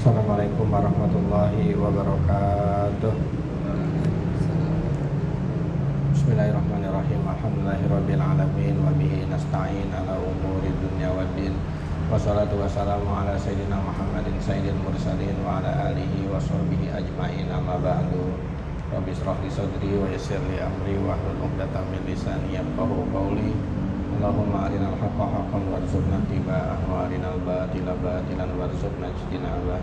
Assalamualaikum warahmatullahi wabarakatuh. Bismillahirrahmanirrahim. Alhamdulillahirabbil alamin wa bihi nasta'in ala umuri dunya waddin. Wassalatu wassalamu ala sayyidina Muhammadin sayyidil mursalin wa ala alihi wa sahbihi ajmain. Amma ba'du. Rabbi shrah li sadri wa yassir li amri wa hlul 'uqdatam min lisani yafqahu qawli. Allahumma arinal haqqa haqqan warzuqna ittiba'ah wa arinal batila batilan warzuqna ijtinabah.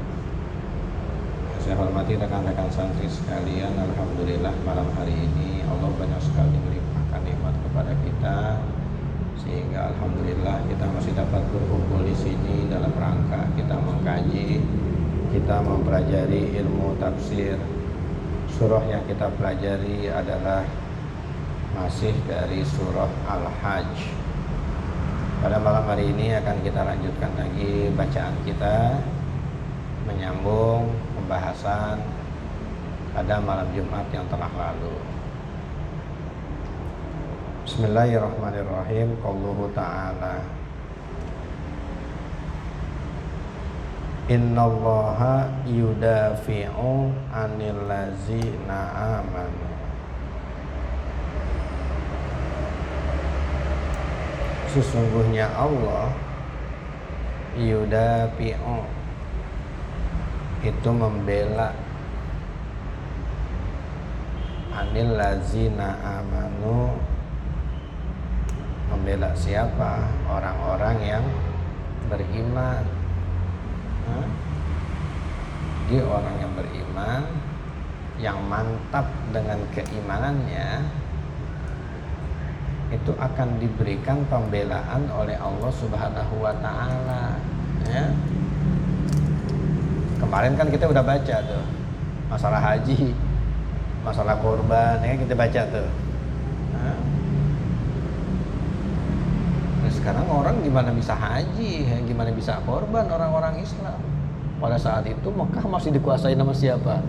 Saya hormati rekan-rekan santri sekalian, alhamdulillah malam hari ini Allah banyak sekali melimpahkan nikmat kepada kita, sehingga alhamdulillah kita masih dapat berkumpul di sini dalam rangka kita mengkaji, kita mempelajari ilmu tafsir. Surah yang kita pelajari adalah masih dari surah Al-Hajj. Pada malam hari ini akan kita lanjutkan lagi bacaan kita, menyambung pembahasan pada malam Jumat yang telah lalu. Bismillahirrahmanirrahim. Qauluhu ta'ala, innallaha yudafi'u 'anil ladzina amanu. Sesungguhnya Allah yudafi'u itu membela, anil ladzina amanu, membela siapa? Orang-orang yang beriman. Dia orang yang beriman, yang mantap dengan keimanannya, itu akan diberikan pembelaan oleh Allah Subhanahu wa ta'ala, ya. Kemarin kan kita udah baca tuh masalah haji, masalah korban, ya kita baca tuh. Nah, sekarang orang gimana bisa haji, gimana bisa korban orang-orang Islam? Pada saat itu Mekah masih dikuasai sama siapa?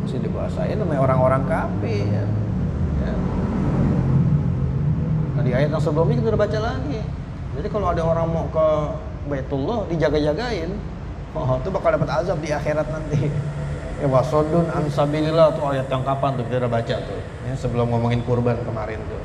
Masih dikuasai sama orang-orang kafir. Ya. Nah, di ayat yang sebelumnya kita udah baca lagi. Jadi kalau ada orang mau ke Baitullah dijaga-jagain, itu bakal dapat azab di akhirat nanti. Ya, wasodun an sabilillah, tuh ayat yang kapan tuh kita udah baca tuh, ya, sebelum ngomongin kurban kemarin tuh.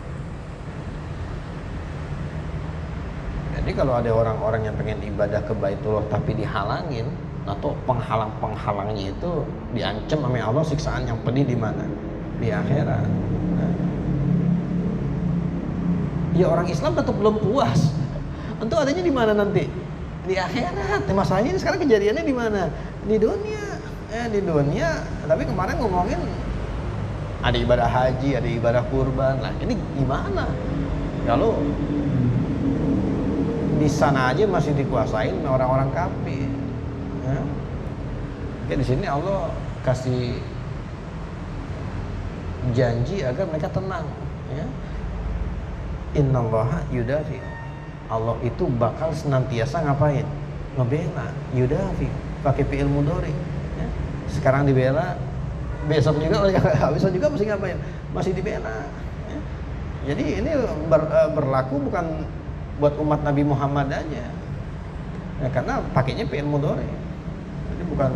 Jadi kalau ada orang-orang yang pengen ibadah ke Baitullah tapi dihalangin, atau penghalang-penghalangnya itu diancam sama Allah siksaan yang pedih di mana? Di akhirat. Nah, ya orang Islam tetap belum puas. Untuk adanya di mana nanti? Di akhirat. Masalahnya ini sekarang kejadiannya di mana? Di dunia. Di dunia. Tapi kemarin ngomongin ada ibadah haji, ada ibadah kurban. Lah ini gimana? Kalau di sana aja masih dikuasain orang-orang kafir. Ya. Oke, di sini Allah kasih janji agar mereka tenang. Ya. Innallaha yudafi. Allah itu bakal senantiasa ngapain? Ngebela. Yudafi, pakai fi'il mudhari. Ya. Sekarang dibela, besok juga mesti ngapain? Masih dibela. Ya. Jadi ini berlaku bukan buat umat Nabi Muhammad aja. Ya, karena pakainya fi'il mudhari. Jadi bukan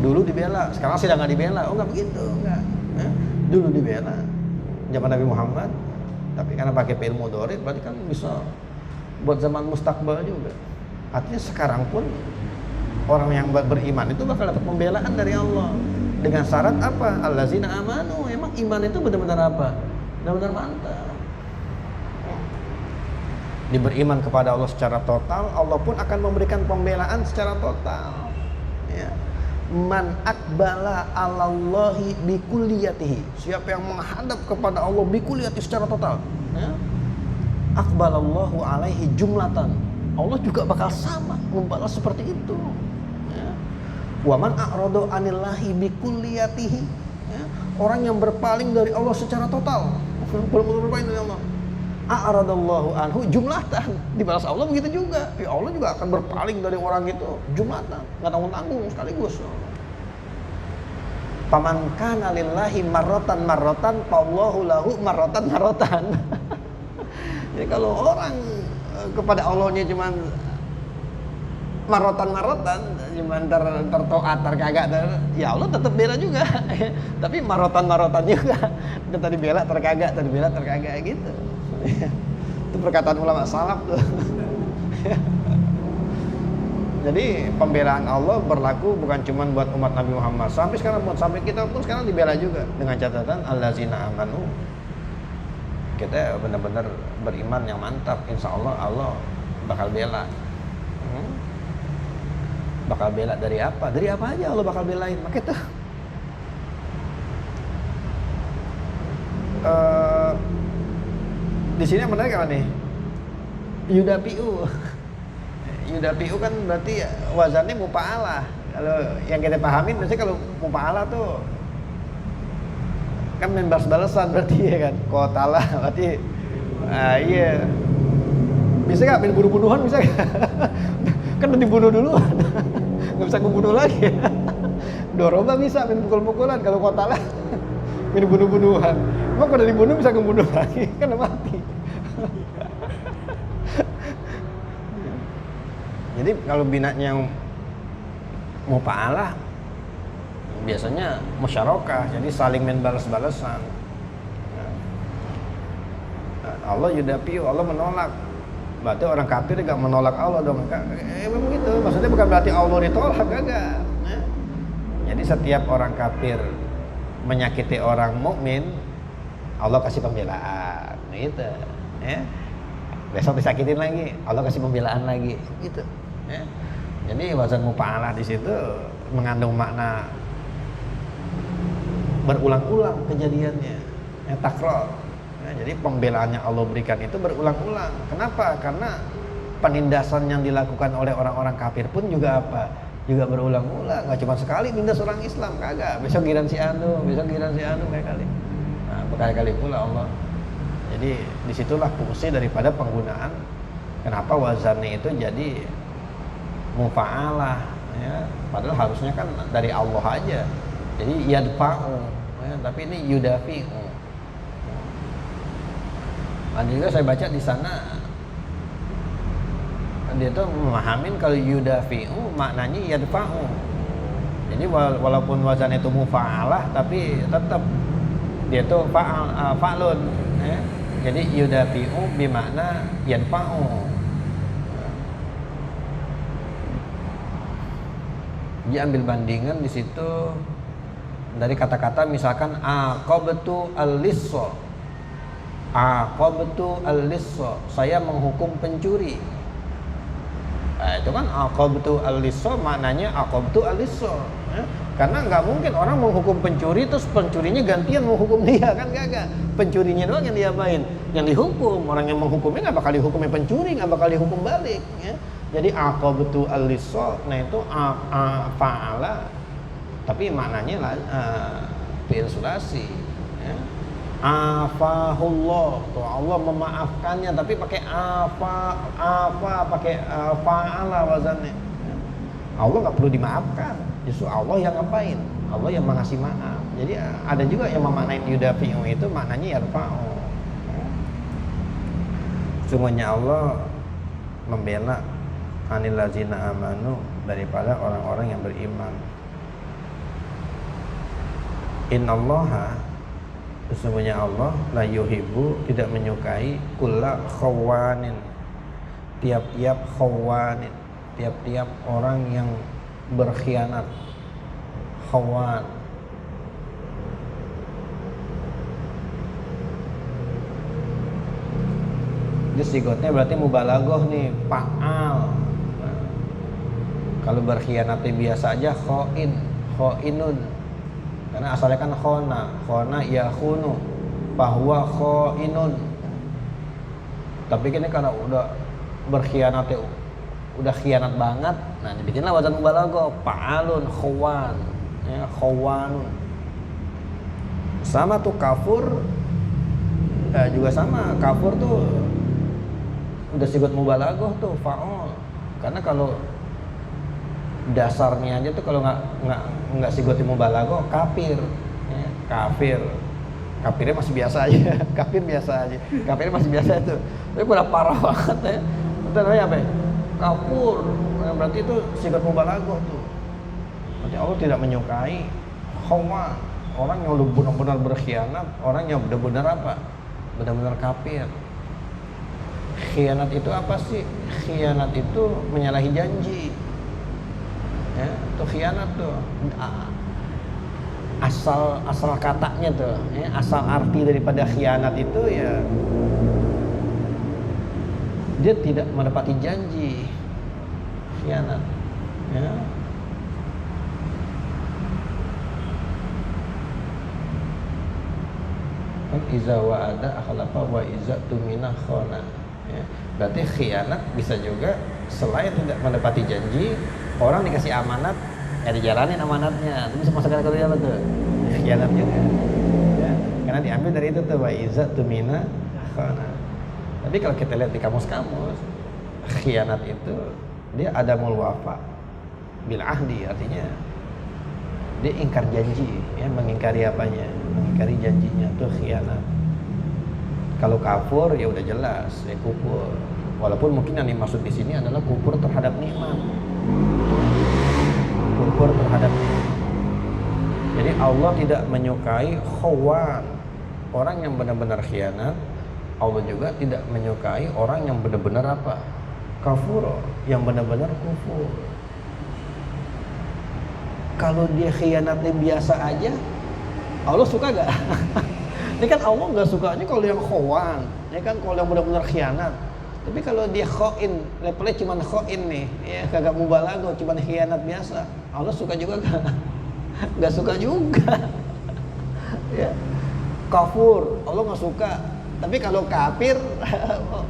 dulu dibela, sekarang sudah nggak dibela. Oh, nggak begitu, nggak. Ya. Dulu dibela zaman Nabi Muhammad. Tapi karena pakai fi'il mudhari berarti kan bisa buat zaman mustakbal juga. Artinya sekarang pun orang yang beriman itu bakal dapat pembelaan dari Allah. Dengan syarat apa? Allazina amanu. Emang iman itu benar-benar apa? Benar-benar mantap. Diberiman kepada Allah secara total, Allah pun akan memberikan pembelaan secara total. Ya. Man akbala alallahi bikulliyatihi, siapa yang menghadap kepada Allah bikulliyatihi secara total, ya, akbalallahu alaihi jumlatan, Allah juga bakal sama membalas seperti itu, ya. Wa man a'rada anillahi bikulliyatihi, ya, orang yang berpaling dari Allah secara total, berpaling dari Allah, a'radallahu anhu jumlatan, dibalas Allah begitu juga. Ya, Allah juga akan berpaling dari orang itu jumlatan, nggak tanggung-tanggung sekaligus. Paman kana lillahi marratan fallahu lahu marratan. Jadi kalau orang kepada Allahnya cuman marotan cuma tertoat terkagak ya Allah tetap bela juga tapi marotan juga kita dibela terkagak gitu. Itu perkataan ulama salaf tuh. Jadi pembelaan Allah berlaku bukan cuma buat umat Nabi Muhammad, sampai sekarang sampai kita pun sekarang dibela juga dengan catatan allazina amanu. Kita benar-benar beriman yang mantap, insya Allah bakal bela. Bakal bela dari apa? Dari apa aja Allah bakal belain. Maka itu di sini yang menarik apa nih? Yudapi'u kan berarti wazannya mufa'alah. Kalau yang kita pahamin biasanya kalau mufa'alah tuh kan main balas-balasan berarti ya kan. Qatalah berarti iya. Bisa nggak main bunuh-bunuhan bisa nggak? Kan udah dibunuh duluan, nggak bisa ngebunuh lagi. Doroba bisa main pukul-pukulan, kalau qatalah main bunuh-bunuhan. Emang kalau dibunuh bisa ngebunuh lagi, kan udah mati. Jadi kalau binatnya mau pa'alah biasanya musyarakah, jadi saling main balas-balasan. Allah yudapi'u, Allah menolak. Berarti orang kafir gak menolak Allah dong. Memang gitu, maksudnya bukan berarti Allah ditolak, kagak. Jadi setiap orang kafir menyakiti orang mukmin, Allah kasih pembelaan, gitu. Ya. Besok disakitin lagi, Allah kasih pembelaan lagi, gitu. Ya. Jadi wazan mufa'alah di situ mengandung makna berulang-ulang kejadiannya, takrar. Ya, jadi pembelaannya Allah berikan itu berulang-ulang. Kenapa? Karena penindasan yang dilakukan oleh orang-orang kafir pun juga apa? Juga berulang-ulang. Gak cuma sekali nindas orang Islam, kagak. Besok giran si anu kayak kali. Nah, berkali-kali pula Allah. Jadi disitulah fungsi daripada penggunaan. Kenapa wazannya itu jadi mufa'alah? Ya, padahal harusnya kan dari Allah aja. Jadi yadfa'u, ya, tapi ini yudafi'u. Dan juga saya baca di sana dia tuh memahamin kalau yudafi'u maknanya yadfa'u. Jadi walaupun wazan itu mufa'alah tapi tetap dia tuh fa'lun, ya. Jadi yudafi'u bermakna yadfa'u. Dia ambil bandingan di situ dari kata-kata misalkan aqabtu al-lissa. Aqabtu al-lissa, saya menghukum pencuri. Nah, itu kan aqabtu al-lissa maknanya aqabtu al-lissa, ya? Karena nggak mungkin orang menghukum pencuri terus pencurinya gantian menghukum dia, kan kagak. Pencurinya doang yang diapain, yang dihukum. Orang yang menghukumnya nggak bakal dihukumnya pencuri, nggak bakal dihukum balik, ya? Jadi aqabtu al-lissa, nah itu fa'ala tapi maknanya fi'il sulasi, ya? Afahullah, tuh Allah memaafkannya tapi pakai pakai fa'ala wazannya. Allah nggak perlu dimaafkan, justru Allah yang ngapain? Allah yang mengasih maaf. Jadi ada juga yang memaknai yudafi'u itu maknanya yarfa'u. Sungguhnya Allah membela anil ladzina amanu, daripada orang-orang yang beriman. Innallaha, sesungguhnya Allah la yuhibbu, tidak menyukai kulla khawanin, tiap-tiap khawanin, tiap-tiap orang yang berkhianat. Khawan, ini sigotnya berarti mubalaghah nih, fa'al. Nah, kalau berkhianatnya biasa aja khoinun. Karena asalnya kan khona yakhunu, bahwa khoinun. Tapi ini karena udah berkhianatnya udah khianat banget, nah dibikinlah wazan mubalaghah, fa'alun, khawan, ya, khawanun. Sama tuh kafur, juga sama, kafur tuh udah sigot mubalaghah tuh, fa'al. Karena kalau dasarnya aja tuh kalau nggak sigot mubalaghah kafir, ya, kafirnya masih biasa aja. Kafirnya masih biasa itu, tapi udah parah banget ya. Itu namanya apa ya? kafur, berarti itu sigat mubalaghah tuh. Berarti Allah tidak menyukai khawan, orang yang udah benar-benar berkhianat, orang yang benar-benar apa? Benar-benar kafir. Khianat itu apa sih? Khianat itu menyalahi janji. Ya, itu khianat tuh. Asal katanya tuh, ya, asal arti daripada khianat itu ya dia tidak menepati janji. Khianat, ya. Kan iza wa'ada akhlafa wa iza tumina khana. Ya. Berarti khianat bisa juga selain tidak menepati janji, orang dikasih amanat, ya dijalanin amanatnya, itu bisa masuk kategori apa tuh? Khianat juga. Ya. Karena diambil dari itu tuh, wa iza tumina khana. Tapi kalau kita lihat di kamus-kamus, khianat itu dia adamul wafa bil ahdi, artinya dia ingkar janji, ya, mengingkari apanya? Mengingkari janjinya, itu khianat. Kalau kafur ya udah jelas, ya kufur. Walaupun mungkin yang dimaksud di sini adalah kufur terhadap nikmat. Kufur terhadap nikmat. Jadi Allah tidak menyukai khawan, orang yang benar-benar khianat. Allah juga tidak menyukai orang yang benar-benar apa? Kafur, yang benar-benar kufur. Kalau dia khianatnya biasa aja, Allah suka gak? Ini kan Allah gak sukanya kalau yang khawan, ya kan, kalau yang benar-benar khianat. Tapi kalau dia khain, levelnya cuma khain nih, ya kagak mubalaghah, cuma khianat biasa, Allah suka juga gak? Gak suka juga. Ya. Kafur, Allah gak suka. Tapi kalau kafir,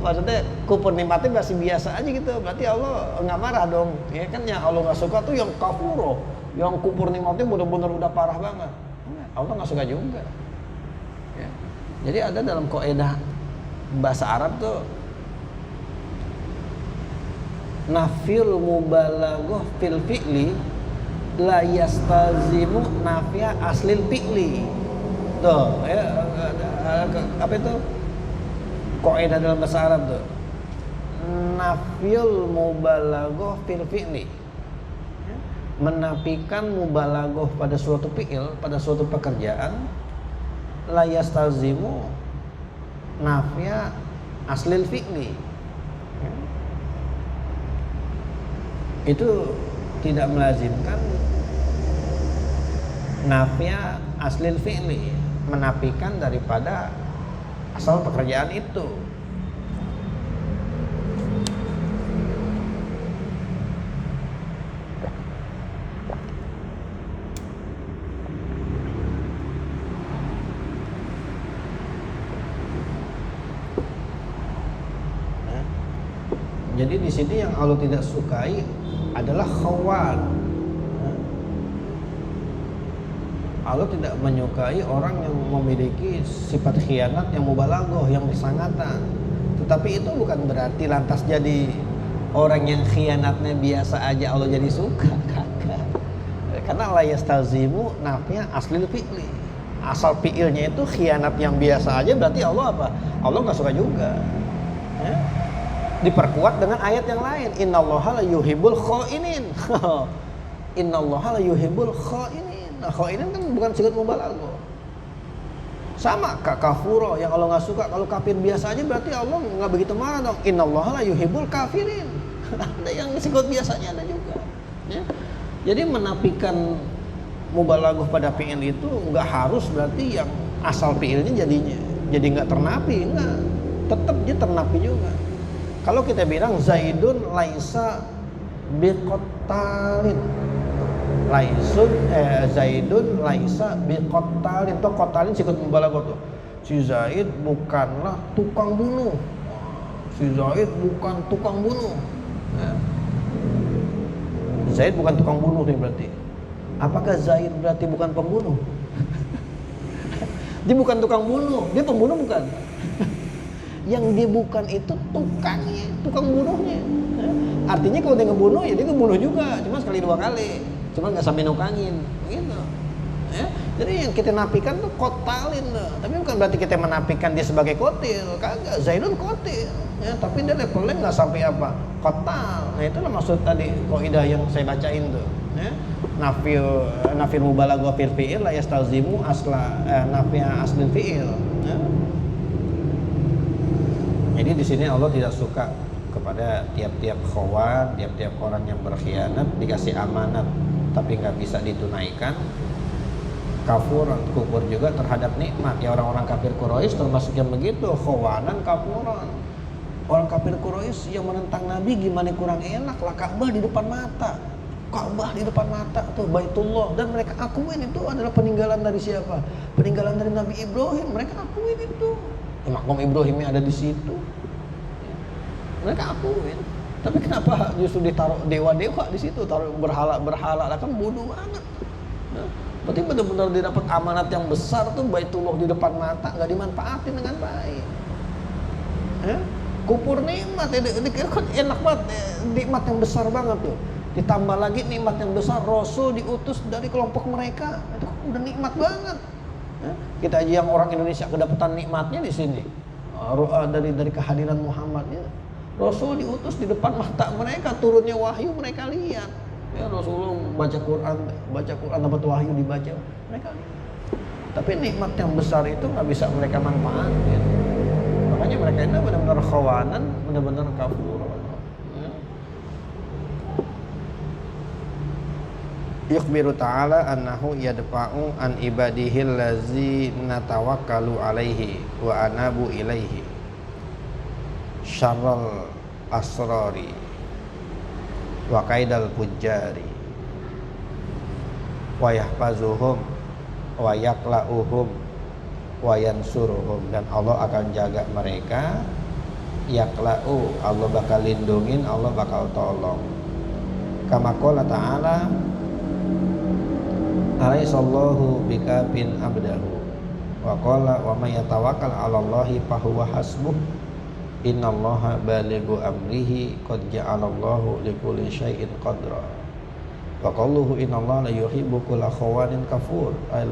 maksudnya kufur nikmatnya masih biasa aja gitu, berarti Allah nggak marah dong. Ya kan, yang Allah nggak suka tuh yang kafur, yang kufur nikmatnya benar-benar udah parah banget. Allah nggak suka juga. Ya. Jadi ada dalam kaidah bahasa Arab tuh nafil mubalaghah fil fi'li la yastazimu nafya aslil fi'li. Tuh, ya, apa itu? Kaidah dalam bahasa Arab tuh. Nafyul mubalaghah fil fi'li. Menafikan mubalaghah pada suatu fi'il, pada suatu pekerjaan, la yastazimu nafya aslil fi'li. Itu tidak melazimkan nafya aslil fi'li, menafikan daripada asal pekerjaan itu. Jadi di sini yang Allah tidak sukai adalah khawan. Allah tidak menyukai orang yang memiliki sifat khianat yang mubalaghah, yang bersangatan. Tetapi itu bukan berarti lantas jadi orang yang khianatnya biasa aja Allah jadi suka, kagak. Karena la yastazimu nafya aslil fi'li. Asal fi'ilnya itu khianat yang biasa aja, berarti Allah apa? Allah nggak suka juga. Ya? Diperkuat dengan ayat yang lain, innallaha la yuhibbul khainin. Innallaha la yuhibbul khainin. Nah, khainin kan bukan sigat mubalaghah. Sama kak kafuro yang Allah nggak suka. Kalau kafir biasa aja berarti Allah nggak begitu marah dong. Innallaha la yuhibbul kafirin. Ada yang sigat biasanya ada juga. Ya. Jadi menafikan mubalaghah pada fi'il itu nggak harus berarti yang asal fi'ilnya jadi nggak ternafi, nggak. Tetap dia ternafi juga. Kalau kita bilang Zaidun laisa biqottalin, Zaidun laisa biqottalin, itu qottalin sikut mubalaghah tuh. Si Zaid bukanlah tukang bunuh. Si Zaid bukan tukang bunuh. Ya. Zaid bukan tukang bunuh nih berarti. Apakah Zaid berarti bukan pembunuh? Dia bukan tukang bunuh, dia pembunuh bukan. Yang dia bukan itu tukangnya, tukang bunuhnya. Artinya kalau dia ngebunuh ya dia ngebunuh juga, cuma sekali dua kali, cuma nggak sampai nukangin, gitu. Ya. Jadi yang kita nafikan tuh kotalin tuh. Tapi bukan berarti kita menafikan dia sebagai kotil, kagak. Zaidun kotil, ya, tapi dia levelnya nggak sampai apa, kotal. Nah itulah maksud tadi kaidah yang saya bacain tuh. Ya. Nafil mubalaghah fil fi'il la yastalzimu asla nafi'a aslil fi'il. Ya. Jadi di sini Allah tidak suka kepada tiap-tiap khawan, tiap-tiap orang yang berkhianat dikasih amanat tapi nggak bisa ditunaikan. Kafur, kufur juga terhadap nikmat. Ya orang-orang kafir Quraisy termasuk yang begitu, khawanan, kafuran. Orang kafir Quraisy yang menentang Nabi gimana kurang enak lah, Ka'bah di depan mata. Ka'bah di depan mata tuh Baitullah, dan mereka akuin itu adalah peninggalan dari siapa? Peninggalan dari Nabi Ibrahim. Mereka akuin itu. Ya, makam Ibrahimnya ada di situ. Mereka akuin. Tapi kenapa justru ditaruh dewa-dewa di situ, taruh berhala-berhala? Lah kan bodoh banget. Ya. Berarti benar-benar dia dapat amanat yang besar tuh, Baitullah di depan mata, nggak dimanfaatin dengan baik. Kupur nikmat, kan enak banget, nikmat yang besar banget tuh. Ditambah lagi nikmat yang besar, Rasul diutus dari kelompok mereka, itu udah nikmat banget. Kita aja yang orang Indonesia kedapatan nikmatnya di sini, dari kehadiran Muhammadnya. Rasul diutus di depan mata mereka, turunnya wahyu mereka lihat. Ya Rasulullah baca Quran dapat wahyu dibaca mereka. Tapi nikmat yang besar itu nggak bisa mereka manfaatin. Makanya mereka itu benar-benar khawanan, benar-benar kafur. Yukhbiru ta'ala annahu yadfa'u an ibadihil lazi natawakkalu alaihi wa anabu ilaihi syarral asrari wa kaidal fujjari wa yahfazuhum wa yakla'uhum wa yansuruhum, dan Allah akan jaga mereka. Yakla'u, Allah bakal lindungin, Allah bakal tolong. Kama qala ta'ala alaihissallahu bikafin abdahu wa qala wa may yatawakkal 'alallahi fahuwa hasbuh innallaha balighu amrihi qad ja'alallahu likulli syai'in qadra wa qaluhu innallaha la yuhibbu kulla khawanin kafur ay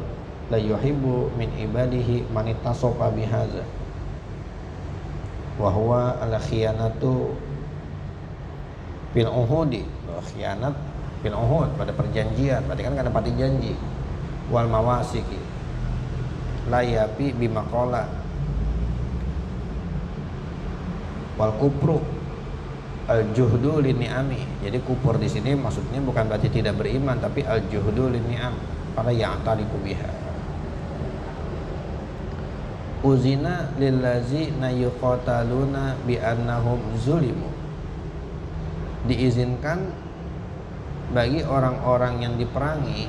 la yuhibbu min ibadihi man ittasafa bihadza wa huwa al khiyanatu bil uhudi, khianat bil uhud, pada perjanjian, berarti kan ada pati janji, wal mawasiki la yapi bimaqala wal kufru al juhdu lin ni'ami. Jadi kufur di sini maksudnya bukan berarti tidak beriman, tapi al juhdu lin ni'am, pada yang taliku biha. Uzina lillazina yuqataluna bi annahum zulimu, diizinkan bagi orang-orang yang diperangi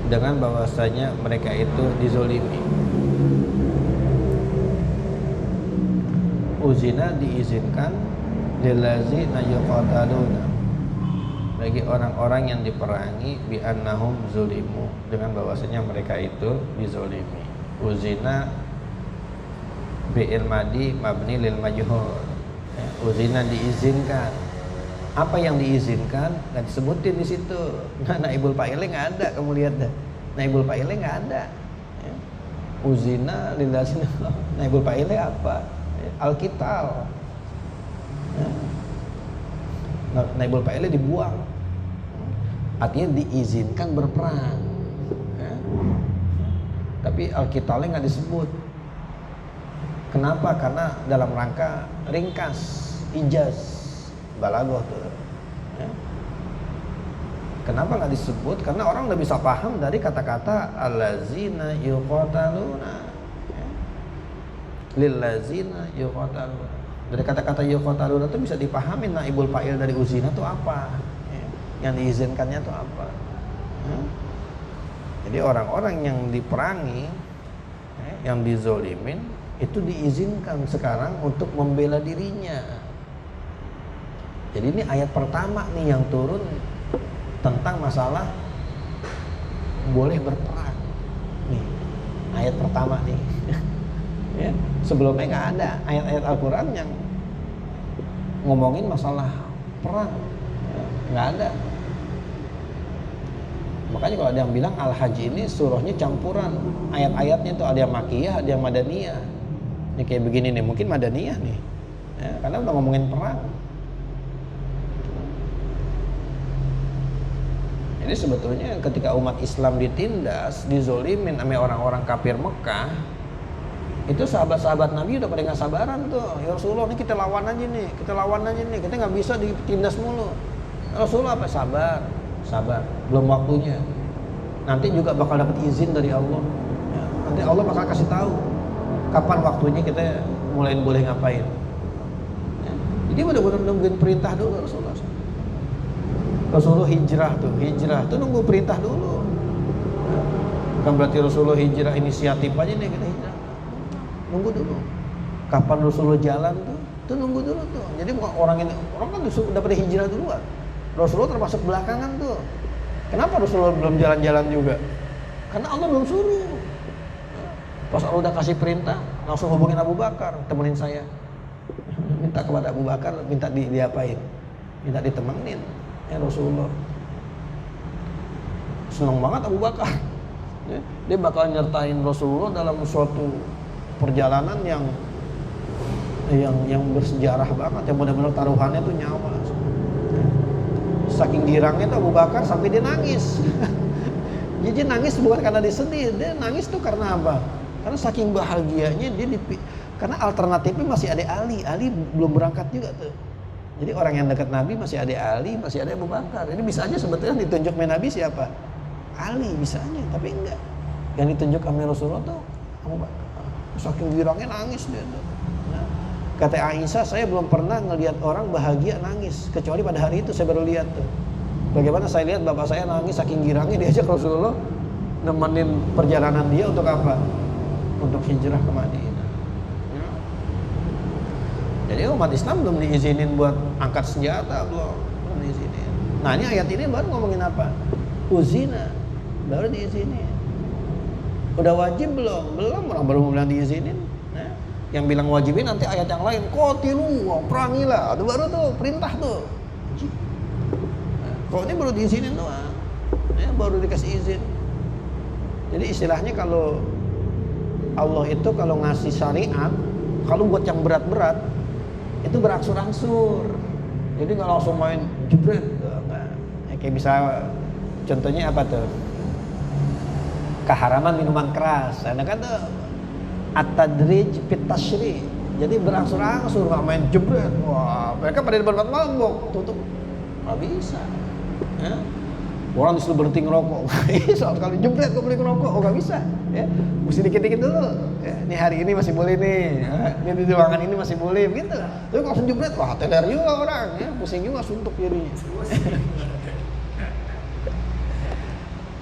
dengan bahwasanya mereka itu dizolimi. Uzina diizinkan lillazina yuqataluna, bagi orang-orang yang diperangi bi annahum zulimu, dengan bahwasanya mereka itu dizolimi. Uzina bi'il madi mabni lil majhul. Uzina diizinkan. Apa yang diizinkan nggak disebutin di situ. Nah, naibul fa'ile nggak ada, kamu lihat dah. Naibul fa'ile nggak ada. Uzina lillazina, naibul fa'ile apa? Al-qital. Naibul fa'ile dibuang. Artinya diizinkan berperang. Tapi al-qitalnya nggak disebut. Kenapa? Karena dalam rangka ringkas, ijaz, balaghah tuh. Kenapa nggak disebut? Karena orang udah bisa paham dari kata-kata allazina yuqataluna, lillazina yuqataluna. Dari kata-kata yuqataluna itu bisa dipahami naibul fa'il dari uzina itu apa, yang diizinkannya itu apa. Jadi orang-orang yang diperangi, yang dizolimin, itu diizinkan sekarang untuk membela dirinya. Jadi ini ayat pertama nih yang turun tentang masalah boleh berperang. Nih, ayat pertama nih. Ya, sebelumnya nggak ada ayat-ayat Al-Quran yang ngomongin masalah perang. Ya, nggak ada. Makanya kalau ada yang bilang Al-Hajj ini surahnya campuran, ayat-ayatnya tuh ada yang Makkiyah, ada yang Madaniyah. Ini kayak begini nih, mungkin Madaniyah nih, ya, karena udah ngomongin perang. Jadi sebetulnya ketika umat Islam ditindas, dizolimin sama orang-orang kafir Mekah, itu sahabat-sahabat Nabi udah pada nggak sabaran tuh. Ya Rasulullah, ini kita lawan aja nih, kita nggak bisa ditindas mulu. Rasulullah apa? Sabar, belum waktunya. Nanti juga bakal dapat izin dari Allah. Ya, nanti Allah bakal kasih tahu kapan waktunya kita mulai boleh ngapain. Ya, jadi benar-benar nungguin perintah dulu Rasulullah. Rasulullah hijrah tuh nunggu perintah dulu. Ya, bukan berarti Rasulullah hijrah inisiatif aja nih kita hijrah. Nunggu dulu. Kapan Rasulullah jalan tuh nunggu dulu tuh. Jadi orang kan udah pada hijrah duluan. Rasulullah termasuk belakangan tuh. Kenapa Rasulullah belum jalan-jalan juga? Karena Allah belum suruh. Pas Allah udah kasih perintah, langsung hubungin Abu Bakar, temenin saya. Minta kepada Abu Bakar, minta diapain? Minta ditemenin. Ya Rasulullah. Senang banget Abu Bakar. Dia bakal nyertain Rasulullah dalam suatu perjalanan yang bersejarah banget, yang benar-benar taruhannya tuh nyawa. Saking girangnya tuh Abu Bakar sampai dia nangis. Dia nangis bukan karena dia sedih, dia nangis tuh karena apa? Karena saking bahagianya karena alternatifnya masih ada Ali belum berangkat juga tuh. Jadi orang yang dekat Nabi masih ada Ali, masih ada Abu Bakar. Jadi bisa aja sebetulnya ditunjuk Nabi siapa? Ali bisa aja, tapi enggak. Yang ditunjuk sama Rasulullah tuh Abu Bakar. Saking girangnya nangis dia tuh. Kata Aisyah, saya belum pernah ngelihat orang bahagia nangis, kecuali pada hari itu saya baru lihat tuh. Bagaimana saya lihat bapak saya nangis saking girangnya, diajak Rasulullah nemenin perjalanan dia untuk apa? Untuk hijrah ke Madinah. Ya. Jadi umat Islam belum diizinin buat angkat senjata, belum diizinin. Nah ini ayat ini baru ngomongin apa? Uzina, baru diizinin. Udah wajib belum? Orang baru bilang diizinin. Yang bilang wajibin nanti ayat yang lain, qatilu, perangilah. Itu baru tuh perintah tuh. Kalau ini baru diizinin doang. Ya, baru dikasih izin. Jadi istilahnya kalau Allah itu kalau ngasih syariat, kalau buat yang berat-berat itu berangsur-angsur. Jadi nggak langsung main jebret, enggak. Ya, kayak bisa contohnya apa tuh? Keharaman minuman keras. Ada kan tuh at-tadrij fit tasyri'. Jadi berangsur-angsur, nggak main jebret. Wah, mereka pada depan mabok, tutup. Nggak bisa. Ya. Orang disuruh berhenti ngerokok. Soal sekali jebret kok boleh ngerokok. Oh nggak bisa. Ya. Mesti dikit-dikit dulu. Ya. Ini hari ini masih boleh nih. Ya. Ini di ruangan ini masih boleh. Gitu. Tapi kalau langsung jebret, wah teler juga orang. Ya. Pusing juga suntuk jadinya.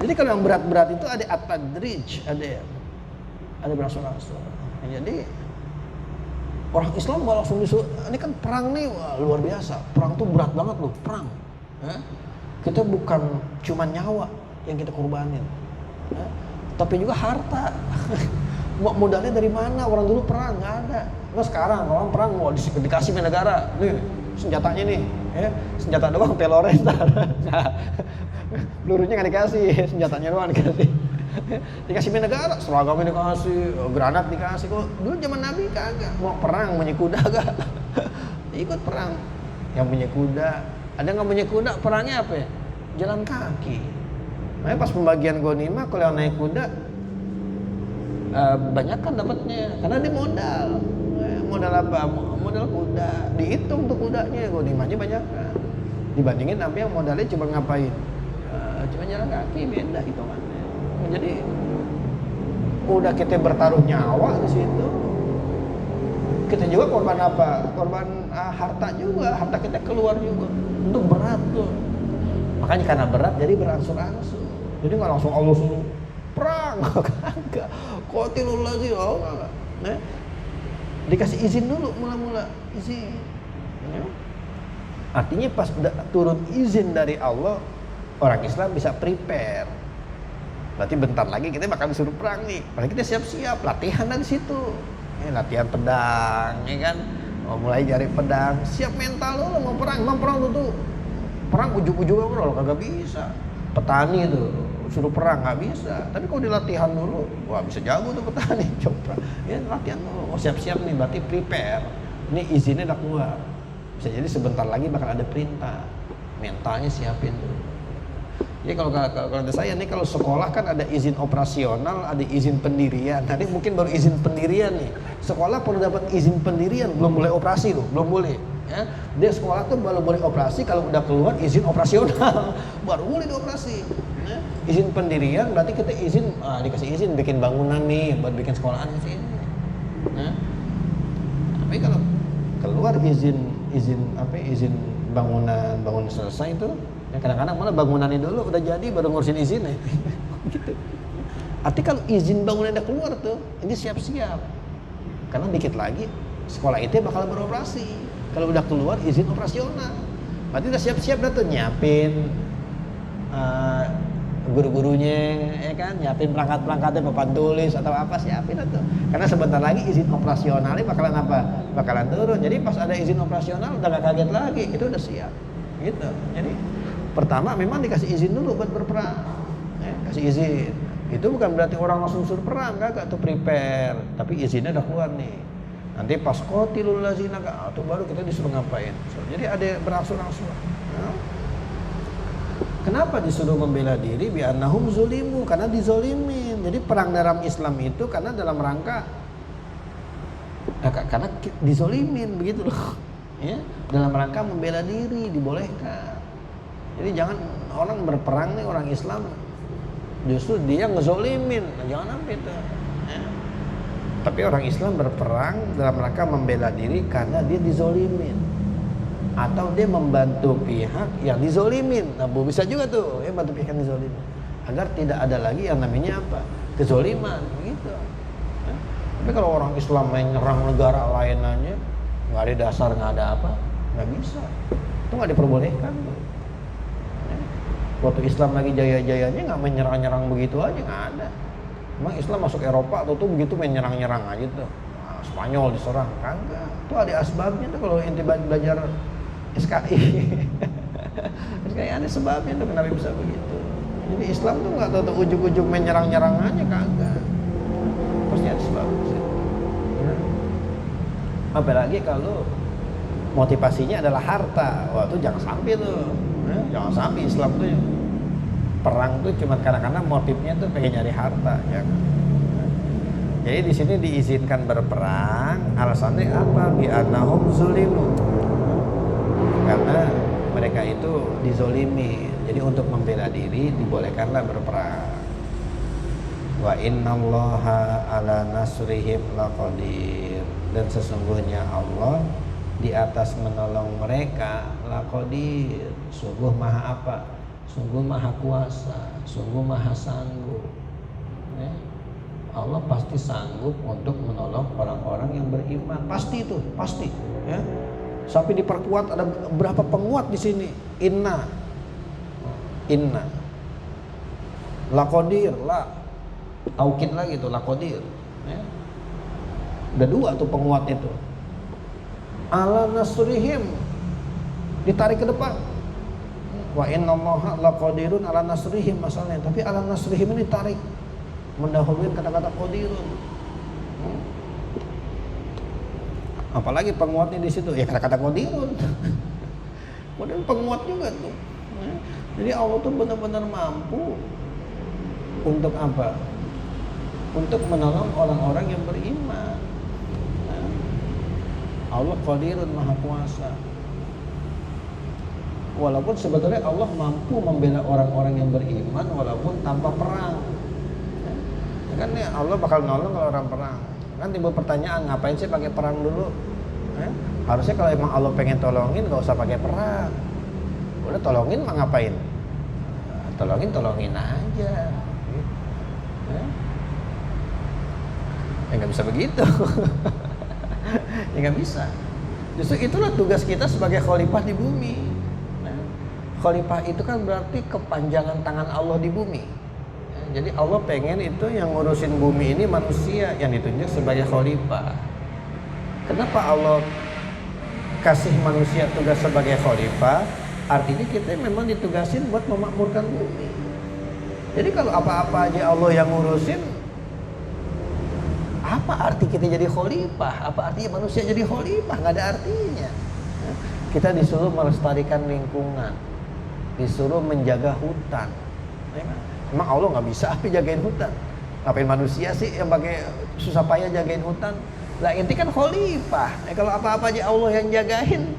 Jadi kalau yang berat-berat itu ada at-tadrij, ada berangsur-angsur. Jadi orang Islam nggak langsung disuruh. Ini kan perang nih, wah, luar biasa. Perang tuh berat banget loh, perang. Ya? Kita bukan cuma nyawa yang kita korbanin, ya? Tapi juga harta. Modalnya dari mana? Orang dulu perang nggak ada. Nah sekarang orang perang mau dikasih negara. Nih senjatanya nih, ya? Senjata doang, Pelores. Pelurunya nggak dikasih, senjatanya doang dikasih. Dikasih negara, seragamnya dikasih, granat dikasih. Kok dulu zaman Nabi kagak, mau perang punya kuda gak? Ikut perang. Yang punya kuda, ada nggak punya kuda, perangnya apa ya? Jalan kaki. Makanya pas pembagian ghanimah kalau yang naik kuda banyak kan dapatnya, karena dia modal. Modal apa? Modal kuda. Dihitung tuh kudanya, ghanimahnya banyak kan. Dibandingin sampai yang modalnya cuma ngapain? Cuma jalan kaki, beda hitungannya. Jadi udah kita bertaruh nyawa di situ. Kita juga korban apa? Korban harta juga, harta kita keluar juga. Itu berat tuh. Makanya karena berat jadi berangsur-angsur. Jadi nggak langsung Allah suruh perang, kagak. Qatilul ladzina, enggak. Nah, dikasih izin dulu mula-mula, izin. Ya. Artinya pas udah turun izin dari Allah, orang Islam bisa prepare. Berarti bentar lagi kita bakal disuruh perang nih. Padahal kita siap-siap, latihan di situ. Latihan pedang, ya kan? Oh, mulai cari pedang, siap mental lo mau perang. Emang perang tuh perang ujung-ujungnya lo kagak bisa. Petani tuh suruh perang nggak bisa. Tapi kalau dilatihan dulu, wah bisa jago tuh petani. Coba ya latihan dulu. Oh siap-siap nih, berarti prepare. Ini izinnya udah keluar. Bisa jadi sebentar lagi bakal ada perintah. Mentalnya siapin dulu. Jadi kalau ada saya nih, kalau sekolah kan ada izin operasional, ada izin pendirian. Tadi mungkin baru izin pendirian nih. Sekolah perlu dapat izin pendirian, belum boleh operasi loh, belum boleh. Ya, dia sekolah tuh baru boleh operasi kalau udah keluar izin operasional, baru boleh dioperasi. Ya, izin pendirian berarti kita izin, dikasih izin bikin bangunan nih, buat bikin sekolahan di sini. Ya. Tapi kalau keluar izin bangunan selesai itu, ya kadang-kadang malah bangunannya dulu udah jadi baru ngurusin izinnya. Gitu. Arti kalau izin bangunan udah keluar tuh, ini siap-siap. Karena dikit lagi sekolah itu bakal beroperasi. Kalau udah keluar izin operasional, berarti udah siap-siap dah tuh nyiapin guru-gurunya, ya kan, nyiapin perangkat-perangkatnya, papan tulis atau apa, siapin dah tuh. Karena sebentar lagi izin operasionalnya bakalan apa? Bakalan turun. Jadi pas ada izin operasional udah gak kaget lagi, itu udah siap. Gitu. Jadi pertama memang dikasih izin dulu buat berperang, ya, kasih izin. Itu bukan berarti orang langsung suruh perang, kagak tuh prepare, tapi izinnya udah keluar nih. Nanti pas qatilul lazina, itu baru kita disuruh ngapain. Jadi ada berangsur-angsur. Ya. Kenapa disuruh membela diri? Bi'annahum zulimu, karena dizolimin. Jadi perang dalam Islam itu karena dalam rangka karena dizolimin, begitu loh. Ya, dalam rangka membela diri dibolehkan. Jadi jangan orang berperang nih, orang Islam justru dia ngezolimin, jangan sampai itu. Ya. Tapi orang Islam berperang dalam rangka membela diri karena dia dizolimin, atau dia membantu pihak yang dizolimin. Nah, bisa juga tuh, ya bantu pihak yang dizolimin, agar tidak ada lagi yang namanya apa? Kezoliman, begitu. Ya. Tapi kalau orang Islam menyerang negara lain aja, nggak ada dasar, nggak ada apa, nggak bisa. Itu nggak diperbolehkan. Ya. Waktu Islam lagi jaya-jayanya nggak menyerang-nyerang begitu aja, nggak ada. Emang Islam masuk Eropa tuh begitu main nyerang-nyerang aja tuh. Nah, Spanyol diserang, kagak. Tuh ada asbabnya tuh kalau ente belajar SKI. SKI ada sebabnya tuh kenapa bisa begitu. Jadi Islam tuh nggak tahu ujung-ujung main nyerang-nyerang aja, kagak. Pasti ada sebabnya. Ya. Apalagi kalau motivasinya adalah harta. Wah, itu jangan sampai tuh. Ya, jangan sampai Islam tuh perang tuh cuma kadang-kadang motifnya tuh pengen nyari harta, ya. Jadi di sini diizinkan berperang, alasannya apa? Bi'annahum zulimu, karena mereka itu dizolimi. Jadi untuk membela diri dibolehkanlah berperang. Wa innallaha ala nasrihim laqadir, dan sesungguhnya Allah di atas menolong mereka laqadir, sungguh maha apa? Sungguh maha kuasa, sungguh maha sanggup. Ya. Allah pasti sanggup untuk menolong orang-orang yang beriman. Pasti itu, pasti. Ya. Sampai diperkuat, ada berapa penguat di sini? Inna, laqadir, la, taukid lagi tuh laqadir. Ya. Udah dua tuh penguat itu. Ala nasrihim, ditarik ke depan. Wa innallaha laqadirun ala nasrihim masalahnya, tapi ala nasrihim ini tarik, mendahului kata-kata qadirun. Apalagi penguatnya di situ, ya kata-kata qadirun. Kemudian penguat juga tuh. Jadi Allah tuh benar-benar mampu untuk apa? Untuk menolong orang-orang yang beriman. Allah qadirun, maha kuasa. Walaupun sebetulnya Allah mampu membela orang-orang yang beriman walaupun tanpa perang. Ya kan ya, Allah bakal nolong kalau orang perang. Kan timbul pertanyaan, ngapain sih pakai perang dulu? Harusnya kalau emang Allah pengen tolongin gak usah pakai perang. Udah tolongin mah ngapain? Tolongin aja. Ya nggak bisa begitu. Ya nggak bisa. Justru itulah tugas kita sebagai khalifah di bumi. Khalifah itu kan berarti kepanjangan tangan Allah di bumi. Jadi Allah pengen itu yang ngurusin bumi ini manusia yang ditunjuk sebagai khalifah. Kenapa Allah kasih manusia tugas sebagai khalifah? Artinya kita memang ditugasin buat memakmurkan bumi. Jadi kalau apa-apa aja Allah yang ngurusin, apa arti kita jadi khalifah? Apa artinya manusia jadi khalifah? Nggak ada artinya. Kita disuruh melestarikan lingkungan, disuruh menjaga hutan. Emang Allah nggak bisa apa jagain hutan? Ngapain manusia sih yang pakai susah payah jagain hutan? Lah inti kan khalifah. Kalau apa-apa aja Allah yang jagain,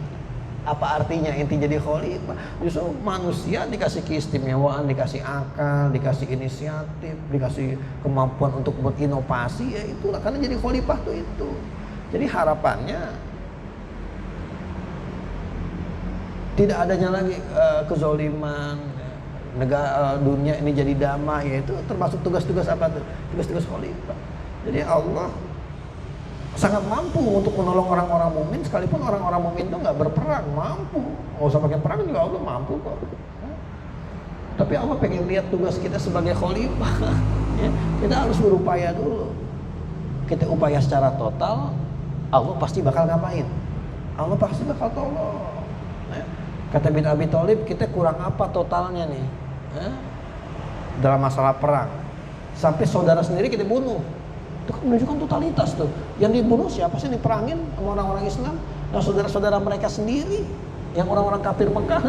apa artinya inti jadi khalifah? Justru manusia dikasih keistimewaan, dikasih akal, dikasih inisiatif, dikasih kemampuan untuk berinovasi, ya itulah karena jadi khalifah tuh itu. Jadi harapannya tidak adanya lagi kezaliman, negara dunia ini jadi damai, yaitu termasuk tugas-tugas apa tuh? Tugas-tugas khalifah. Jadi Allah sangat mampu untuk menolong orang-orang mukmin, sekalipun orang-orang mukmin itu nggak berperang, mampu. Nggak usah pakai perang juga Allah mampu kok. Tapi Allah pengen lihat tugas kita sebagai khalifah. Ya, kita harus berupaya dulu. Kita upaya secara total, Allah pasti bakal ngapain? Allah pasti bakal tolong. Ya. Kata bin Abi Thalib, kita kurang apa totalnya nih? Ya. Dalam masalah perang, sampai saudara sendiri kita bunuh. Itu kan menunjukkan totalitas tuh. Yang dibunuh siapa sih, diperangin sama orang-orang Islam? Nah saudara-saudara mereka sendiri, yang orang-orang kafir Mekah,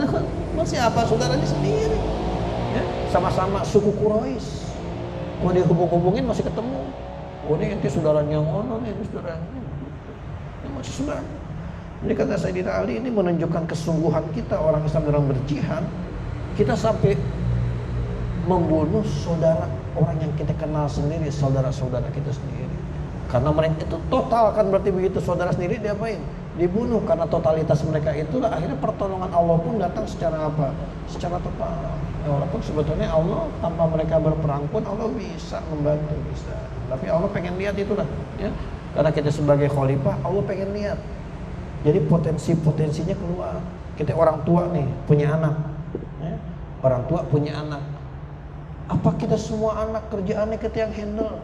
siapa? Saudaranya sendiri. Ya, sama-sama suku Quraisy. Kalau dihubung-hubungin masih ketemu. Oh ini ente saudaranya yang ono nih, ini saudaranya. Ini masih saudara. Jadi kata Sayyidina Ali, ini menunjukkan kesungguhan kita orang Islam dalam berjihad. Kita sampai membunuh saudara orang yang kita kenal sendiri, saudara-saudara kita sendiri. Karena mereka itu total kan, berarti begitu saudara sendiri diapain? Dibunuh. Karena totalitas mereka itulah akhirnya pertolongan Allah pun datang secara apa? Secara total. Ya, walaupun sebetulnya Allah tanpa mereka berperang pun Allah bisa membantu, bisa. Tapi Allah pengen lihat itulah, ya. Karena kita sebagai khalifah, Allah pengen lihat. Jadi potensi-potensinya keluar. Kita orang tua nih, punya anak. Ya. Orang tua punya anak. Apa kita semua anak kerjaannya kita yang handle?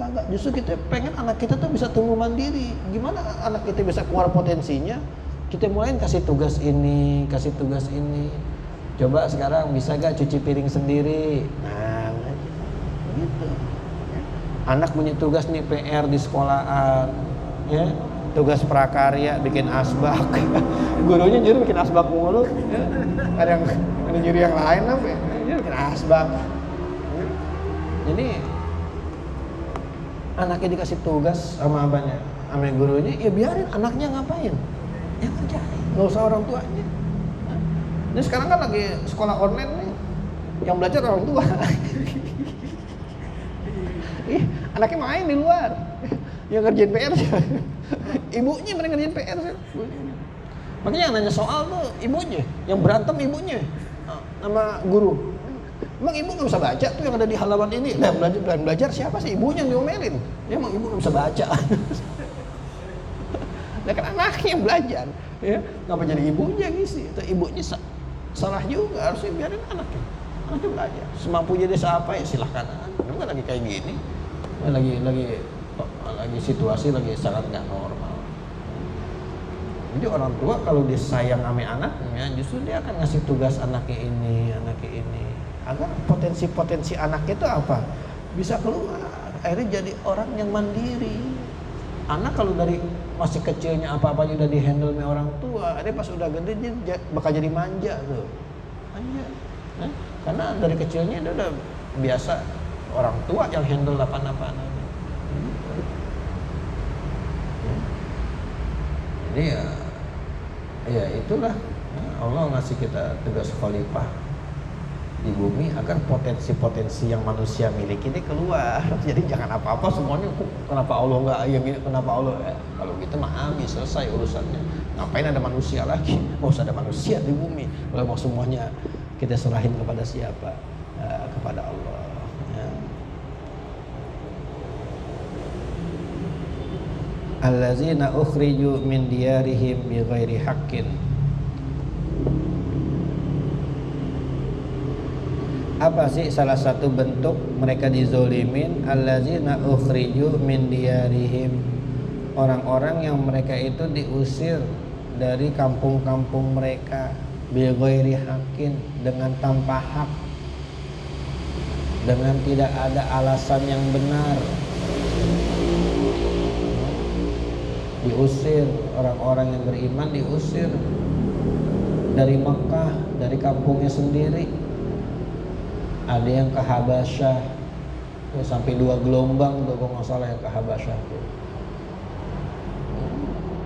Enggak, justru kita pengen anak kita tuh bisa tumbuh mandiri. Gimana anak kita bisa keluar potensinya? Kita mulai kasih tugas ini, kasih tugas ini. Coba sekarang bisa gak cuci piring sendiri? Nah, gitu. Anak punya tugas nih PR di sekolahan, ya. Tugas prakarya bikin asbak. Gurunya nyuruh bikin asbak mulu. Ya. Ada yang nyuruh yang lain apa? Ya, bikin asbak. Jadi anaknya dikasih tugas sama abahnya, sama gurunya, ya biarin anaknya ngapain, ya kerjain, nggak usah orang tuanya. Ini sekarang kan lagi sekolah online nih, yang belajar orang tua. Ih, anaknya main di luar, yang ngerjain PR sih. Ibunya mereka ngerjain PR sih. Makanya yang nanya soal tuh ibunya, yang berantem ibunya sama guru. Emang ibu nggak bisa baca tuh yang ada di halaman ini? Nah, belajar siapa sih? Ibunya yang diomelin. Ya emang ibu nggak bisa baca. Nah kan anaknya yang belajar, ya. Ngapa jadi ibunya ngisi? Itu ibunya salah juga, harusnya biarin anaknya belajar. Semampunya dia siapa ya silahkan. Ini kan lagi kayak gini, lagi situasi lagi sangat nggak normal. Jadi orang tua kalau dia sayang sama anaknya, justru dia akan ngasih tugas anaknya ini, agar potensi-potensi anaknya itu apa? Bisa keluar, akhirnya jadi orang yang mandiri. Anak kalau dari masih kecilnya apa-apanya udah dihandle sama orang tua, akhirnya pas udah gede dia bakal jadi manja tuh. Manja. Nah, karena dari kecilnya dia udah biasa orang tua yang handle apa-apa. Jadi ya itulah Allah ngasih kita tugas khalifah di bumi agar potensi-potensi yang manusia miliki ini keluar. Jadi jangan apa-apa semuanya kenapa Allah nggak yang ini, kenapa Allah kalau gitu mah habis selesai urusannya. Ngapain ada manusia lagi? Nggak usah ada manusia di bumi. Kalau mau semuanya kita serahin kepada siapa? Kepada Allah. Ya. Allazina ukhriju min diyarihim bighairi haqqin. Apa sih salah satu bentuk mereka dizolimin? Allazina ukhriju min diyarihim, orang-orang yang mereka itu diusir dari kampung-kampung mereka bighairi haqqin, dengan tanpa hak. dengan tidak ada alasan yang benar. Diusir, orang-orang yang beriman diusir dari Mekah, dari kampungnya sendiri. Ada yang ke Habasyah, sampai 2 gelombang tuh kalau nggak salah yang ke Habasyah tuh.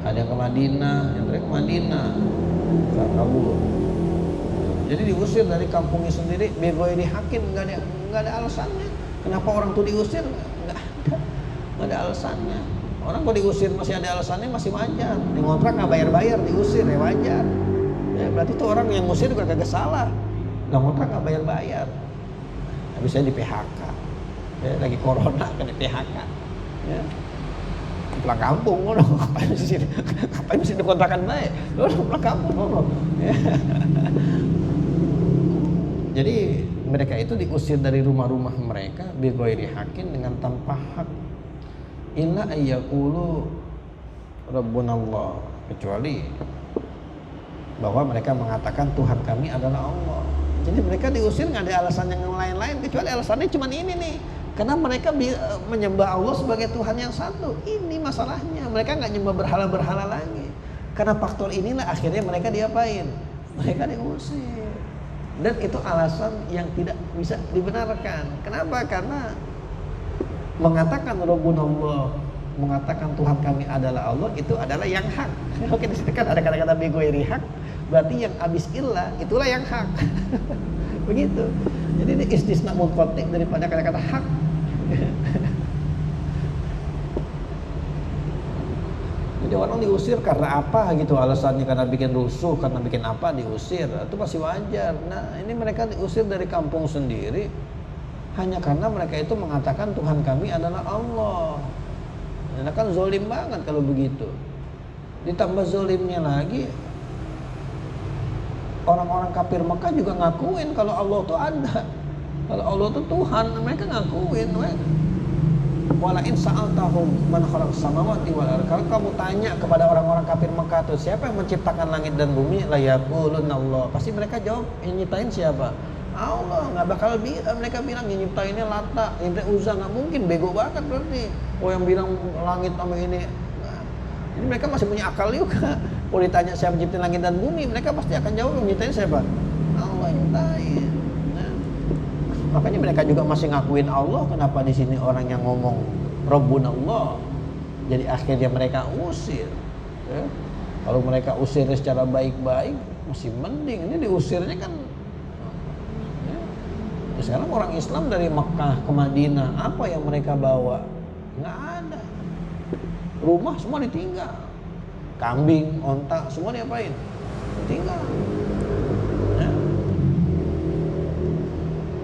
Ada yang ke Madinah, yang terakhir ke Madinah, kabur. Jadi diusir dari kampungnya sendiri, bighairi haqqin, nggak ada alasannya. Kenapa orang tuh diusir? Nggak ada alasannya. Orang kalau diusir masih ada alasannya masih wajar. Yang ngontrak nggak bayar-bayar diusir ya wajar. Ya berarti tuh orang yang ngusir juga kagak salah. Nggak ngontrak nggak bayar-bayar. Habis saya di PHK. Ya, lagi corona kan di PHK. Ya. Pulang kampung ngono. Ngapain mesti dikontrakan bae? Lu pulang kampung ngono. Ya. Jadi mereka itu diusir dari rumah-rumah mereka bighairi haqqin, dengan tanpa hak. Illa ayyaqulu rabbunallah, kecuali bahwa mereka mengatakan Tuhan kami adalah Allah. Jadi mereka diusir nggak ada alasan yang lain-lain, kecuali alasannya cuma ini nih, karena mereka menyembah Allah sebagai Tuhan yang satu. Ini masalahnya, mereka nggak nyembah berhala-berhala lagi. Karena faktor inilah akhirnya mereka diapain? Mereka diusir. Dan itu alasan yang tidak bisa dibenarkan. Kenapa? Karena mengatakan Rabbunallah, mengatakan Tuhan kami adalah Allah, itu adalah yang hak. Oke, di situ kan ada kata-kata bighairi haq, berarti yang habis illah itulah yang hak. Begitu. Jadi ini istisna munqati daripada kata-kata hak. Jadi orang diusir karena apa gitu, alasannya karena bikin rusuh, karena bikin apa diusir, itu masih wajar. Nah, ini mereka diusir dari kampung sendiri hanya karena mereka itu mengatakan Tuhan kami adalah Allah. Ini kan zolim banget kalau begitu. Ditambah zolimnya lagi, orang-orang kafir Mekah juga ngakuin kalau Allah itu ada, kalau Allah itu Tuhan, mereka ngakuin. Wala in sa'altahum man khalaqas samawati wal ardh, kalau kamu tanya kepada orang-orang kafir Mekah itu siapa yang menciptakan langit dan bumi, la yaqulunna Allah, pasti mereka jawab yang nyiptain siapa? Allah. Nggak bakal mereka bilang yang nyiptainnya Lata, nyiptain Uzza, nggak mungkin, bego banget berarti. Oh yang bilang langit sama ini. Nah, jadi mereka masih punya akal juga. Kalau ditanya siapa menciptain langit dan bumi, mereka pasti akan jawab yang nyiptain siapa? Allah yang nyiptain. Nah, makanya mereka juga masih ngakuin Allah. Kenapa di sini orang yang ngomong Rabbunallah? Jadi akhirnya mereka usir. Ya. Kalau mereka usir secara baik-baik masih mending. Ini diusirnya kan. Sekarang orang Islam dari Mekah ke Madinah, apa yang mereka bawa? Nggak ada. Rumah semua ditinggal, kambing, onta, semua diapain? Ditinggal. Ya.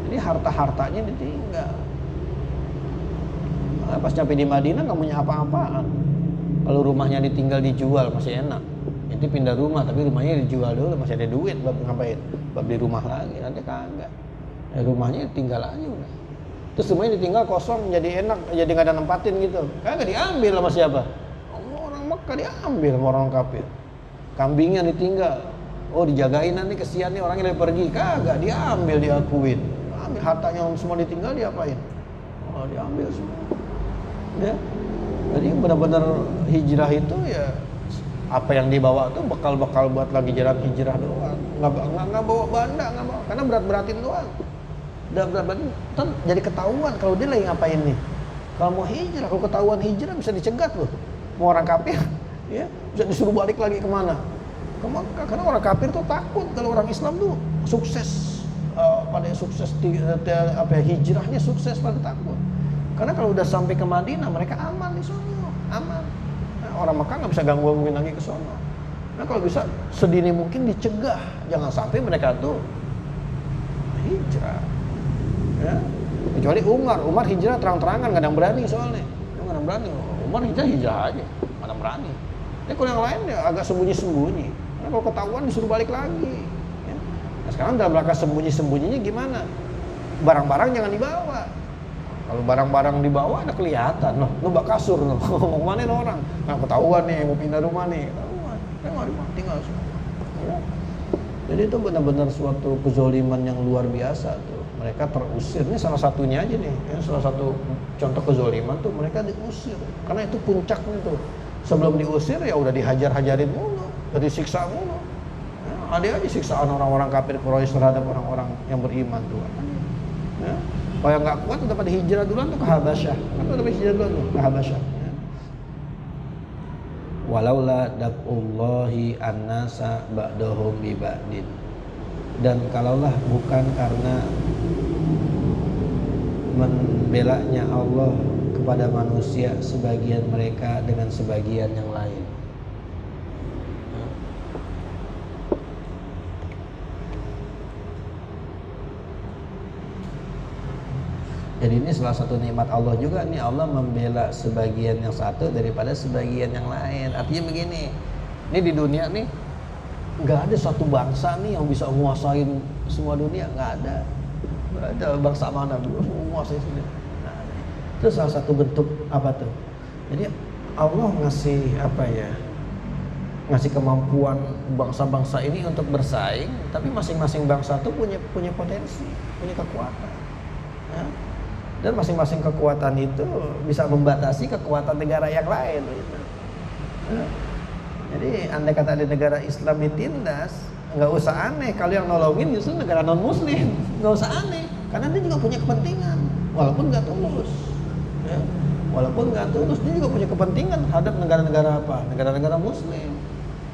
Jadi harta-hartanya ditinggal. Nah, pas sampai di Madinah nggak punya apa-apaan. Kalau rumahnya ditinggal dijual masih enak. Itu pindah rumah, tapi rumahnya dijual dulu, masih ada duit buat ngapain? Buat beli rumah lagi, nanti kagak. Ya, rumahnya tinggal aja udah. Terus semuanya ditinggal kosong, jadi enak, jadi nggak ada nempatin gitu. Kagak diambil sama siapa? Orang Mekah diambil sama orang kafir. Kambingnya ditinggal. Oh dijagain nanti kesian nih orangnya udah pergi. Kagak diambil, diakuin. Ambil hartanya semua ditinggal, diapain? Oh diambil semua. Ya. Jadi benar-benar hijrah itu ya apa yang dibawa tuh bekal-bekal buat lagi jalan hijrah doang. Nggak bawa banda, nggak bawa, karena berat-beratin doang. Udah berat-beratin, jadi ketahuan kalau dia lagi ngapain nih. Kalau mau hijrah, kalau ketahuan hijrah bisa dicegat loh. Mau orang kafir, ya bisa disuruh balik lagi kemana? Ke Mekah. Karena orang kafir tuh takut kalau orang Islam tuh sukses, pada sukses hijrahnya sukses, pada takut. Karena kalau udah sampai ke Madinah mereka aman di sono, aman. Nah, orang Mekah nggak bisa gangguin lagi ke sono. Nah kalau bisa sedini mungkin dicegah, jangan sampai mereka tuh hijrah. Ya. Kecuali Umar hijrah terang-terangan, nggak ada yang berani soalnya. Nggak ada yang berani. Umar hijrah aja, nggak ada yang berani. Tapi kalau yang lain ya agak sembunyi-sembunyi. Karena kalau ketahuan disuruh balik lagi. Ya. Nah sekarang dalam rangka sembunyi-sembunyinya gimana? Barang-barang jangan dibawa. Kalau barang-barang dibawa ada kelihatan, lo bak kasur, mau kemana orang? Nah ketahuan nih, mau pindah rumah nih, ketahuan, tinggal semua. Ya. Jadi itu benar-benar suatu kezoliman yang luar biasa tuh. mereka terusir. Ini salah satunya aja nih, ya, salah satu contoh kezoliman tuh mereka diusir. Karena itu puncaknya tuh. Sebelum diusir ya udah dihajar-hajarin mulu, udah disiksa mulu. Ya, ada aja siksaan orang-orang kafir Quraisy terhadap orang-orang yang beriman tuh. Ya. Kalau yang nggak kuat udah pada hijrah duluan tuh ke Habasyah. Kan udah pada hijrah duluan tuh ke Habasyah. Ya. Walaula daf'ullahi annasa ba'dahum bi ba'din. Dan kalaulah bukan karena membelanya Allah kepada manusia sebagian mereka dengan sebagian yang lain. Jadi ini salah satu nikmat Allah juga nih, Allah membela sebagian yang satu daripada sebagian yang lain. Artinya begini, ini di dunia nih nggak ada satu bangsa nih yang bisa menguasain semua dunia, nggak ada. Nggak ada bangsa mana menguasai sini. Nah, itu salah satu bentuk apa tuh? Jadi Allah ngasih apa ya? Ngasih kemampuan bangsa-bangsa ini untuk bersaing, tapi masing-masing bangsa tuh punya potensi, punya kekuatan. Ya. Dan masing-masing kekuatan itu bisa membatasi kekuatan negara yang lain. Gitu. Ya. Jadi andai kata di negara Islam ditindas, nggak usah aneh kalau yang nolongin justru negara non Muslim, nggak usah aneh, karena dia juga punya kepentingan, walaupun nggak tulus, ya. Walaupun nggak tulus dia juga punya kepentingan terhadap negara-negara apa, negara-negara Muslim,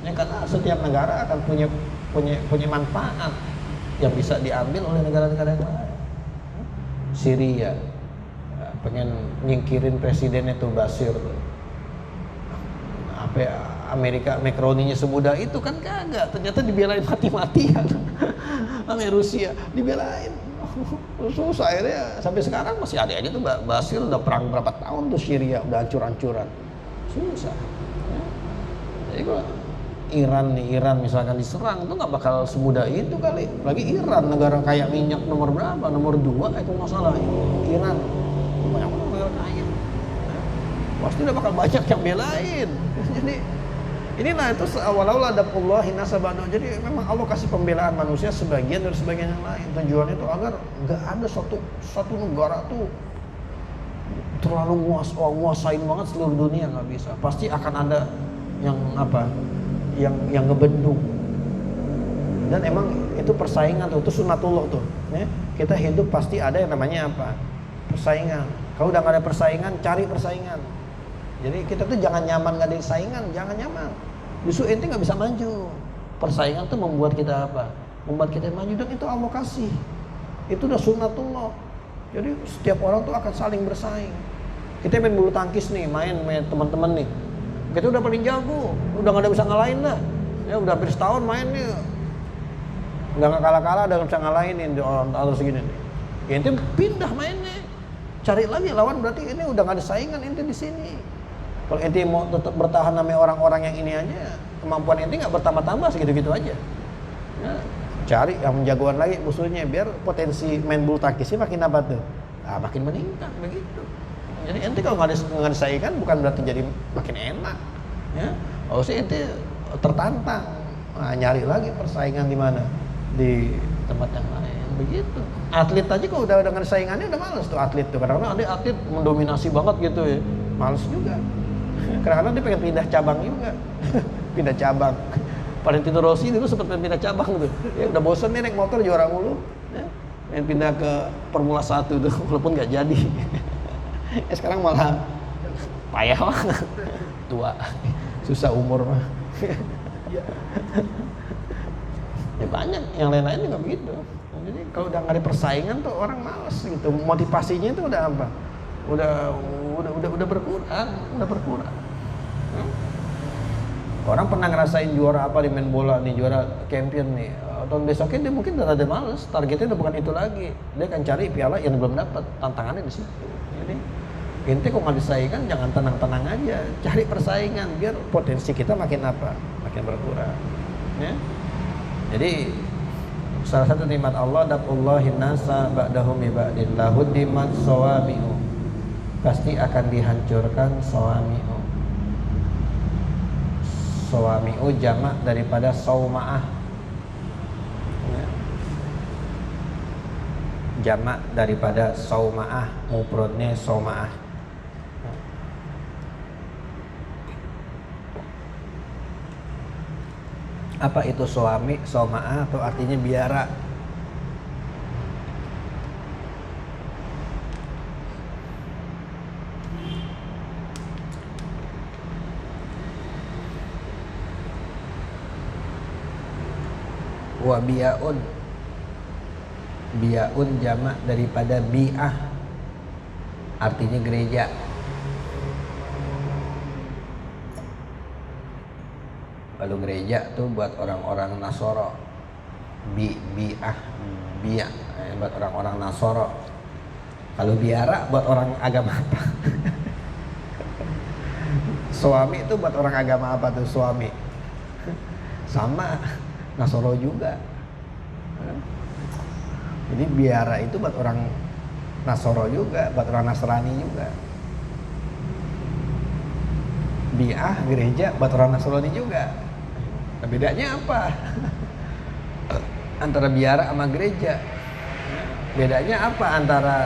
ya karena setiap negara akan punya manfaat yang bisa diambil oleh negara-negara yang lain. Syria pengen nyingkirin presidennya tuh Bashir, apa ya? Amerika makroninya semudah itu kan kagak, ternyata dibelain mati-matian sama Rusia, dibelain. Susah akhirnya sampai sekarang masih ada aja tuh Bashir udah perang berapa tahun tuh Syria udah hancur-hancuran. Susah. Ya. Jadi kalau Iran misalkan diserang tuh nggak bakal semudah itu kali. Lagi Iran negara kaya minyak nomor berapa? Nomor 2 itu masalahnya. Iran banyak negara kaya. Pasti udah bakal banyak yang belain. Jadi inilah itu walau ladaqullah nasabana. Jadi memang Allah kasih pembelaan manusia sebagian dari sebagian yang lain. Tujuannya itu agar nggak ada satu negara tuh terlalu nguasain banget seluruh dunia, nggak bisa. Pasti akan ada yang apa? Yang ngebendung. Dan emang itu persaingan tuh, itu sunnatullah tuh. Ya. Kita hidup pasti ada yang namanya apa? Persaingan. Kalau udah nggak ada persaingan, cari persaingan. Jadi kita tuh jangan nyaman nggak ada saingan, jangan nyaman. Justru ente nggak bisa maju. Persaingan tuh membuat kita apa? Membuat kita maju, dan itu Allah kasih. Itu udah sunnatullah. Jadi setiap orang tuh akan saling bersaing. Kita main bulu tangkis nih, main teman-teman nih. Kita udah paling jago, udah nggak ada bisa ngalahin dah. Ya udah hampir setahun main nih, udah nggak kalah-kalah, udah nggak bisa ngalahin orang atau segini nih. Ya ente pindah mainnya, cari lagi lawan, berarti ini udah nggak ada saingan ente di sini. Kalau ente mau tetap bertahan sama orang-orang yang ini aja, kemampuan ente nggak bertambah-tambah segitu-gitu aja. Ya, cari yang jagoan lagi musuhnya, biar potensi main bulu tangkisnya makin apa tuh? Nah, makin meningkat begitu. Jadi ente kalau nggak ada saingan bukan berarti jadi makin enak. Ya, harusnya ente tertantang, nyari lagi persaingan di mana? Di tempat yang lain. Begitu. Atlet aja kalau udah dengan saingannya udah males tuh atlet tuh. Kadang-kadang ada atlet mendominasi banget gitu ya, males juga. Kadang-kadang dia pengen pindah cabang juga. Pindah cabang. Valentino Rossi dulu sempat pindah cabang tuh. Ya udah bosen nih naik motor juara mulu. Ya, pengen pindah ke Formula 1 tuh, walaupun nggak jadi. Sekarang malah payah banget. Tua. Susah umur mah. Ya banyak, yang lain-lain juga begitu. Jadi kalau udah nggak ada persaingan tuh orang males gitu. Motivasinya itu udah apa? Udah berkurang. Orang pernah ngerasain juara apa di main bola nih, juara champion nih. Tahun besoknya dia mungkin udah ada males, targetnya udah bukan itu lagi. Dia akan cari piala yang belum dapat, tantangannya di situ. Jadi ente kok nggak disaingan, jangan tenang-tenang aja, cari persaingan biar potensi kita makin apa? Makin berkurang. Ya? Jadi salah satu nikmat Allah, daqullahi nasa ba'dahum bi ba'din lahuddimat sawami'u. Pasti akan dihancurkan sawami'u. Sawami'u jamak daripada sauma'ah. Ya. jamak daripada sauma'ah, mufradnya sauma'ah. Apa itu suami, sauma'ah atau artinya biara? Wa bi'aun, bi'aun jamak daripada bi'ah, artinya gereja. Kalau gereja tuh buat orang-orang Nasoro, bi'ah, bi'ah buat orang-orang Nasoro. Kalau biara buat orang agama apa? Suami itu buat orang agama apa tuh suami? Sama Nasoro juga. Jadi biara itu buat orang Nasoro juga, buat orang Nasrani juga. Bi'ah gereja buat orang Nasrani juga. Nah, bedanya apa? Antara biara sama gereja. Bedanya apa antara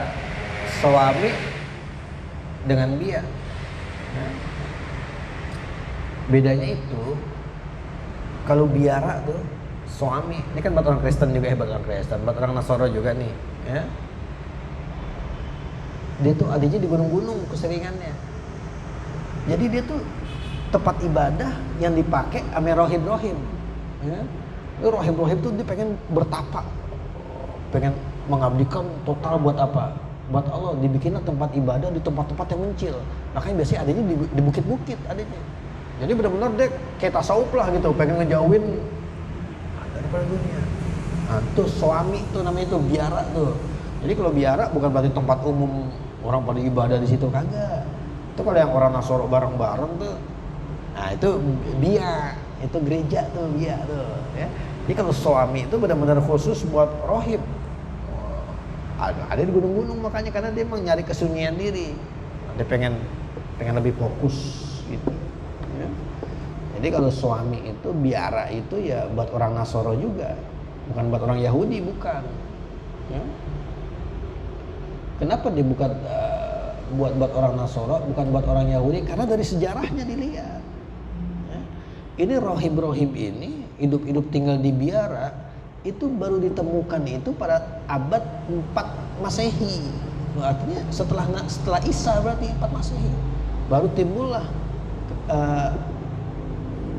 suami dengan bi'a? Bedanya itu kalau biara tuh suami, ini kan buat orang Kristen juga, buat orang Kristen, buat orang Nasoro juga nih, ya. Dia tuh adanya di gunung-gunung keseringannya. Jadi dia tuh tempat ibadah yang dipakai ame rohib-rohib, ya. Rohib-rohib tuh dia pengen bertapa, pengen mengabdikan total buat apa? Buat Allah. Dibikinlah tempat ibadah di tempat-tempat yang mencil. Makanya biasanya adanya di bukit-bukit adanya. Jadi benar-benar dia kayak tasawuf lah gitu, pengen ngejauhin daripada dunia. Nah, tuh suami tuh namanya tuh biara tuh. Jadi kalau biara bukan berarti tempat umum orang pada ibadah di situ, kagak. Itu kalau yang orang Nasoro bareng-bareng tuh, nah itu biar, itu gereja tuh biar tuh. Ya. Jadi kalau suami itu benar-benar khusus buat rohib. Ada di gunung-gunung makanya karena dia emang nyari kesunyian diri. Dia pengen lebih fokus gitu. Ya. Jadi kalau suami itu biara itu ya buat orang Nasoro juga, bukan buat orang Yahudi, bukan. Ya. Kenapa dia bukan buat orang Nasoro, bukan buat orang Yahudi? Karena dari sejarahnya dilihat. Ya. Ini rohib-rohib ini hidup-hidup tinggal di biara itu baru ditemukan itu pada abad 4 Masehi. Artinya setelah Isa berarti 4 Masehi. Baru timbullah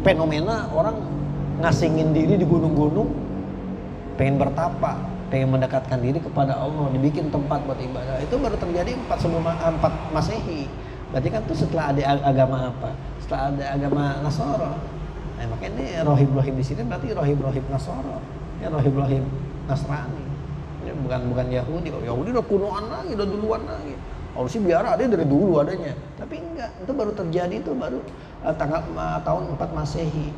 fenomena orang ngasingin diri di gunung-gunung, pengen bertapa, pengen mendekatkan diri kepada Allah, dibikin tempat buat ibadah. Itu baru terjadi 4 Masehi. Berarti kan itu setelah ada agama apa? Setelah ada agama Nasoro. Nah, makanya ini rohib-rohib di sini berarti rohib-rohib Nasoro. Ya rohib-rohib Nasrani. Ya, bukan Yahudi. Kalau Yahudi udah kunoan lagi, udah duluan lagi. Kalau sih biara ada dari dulu adanya. Tapi enggak, itu baru terjadi itu baru tahun 4 Masehi.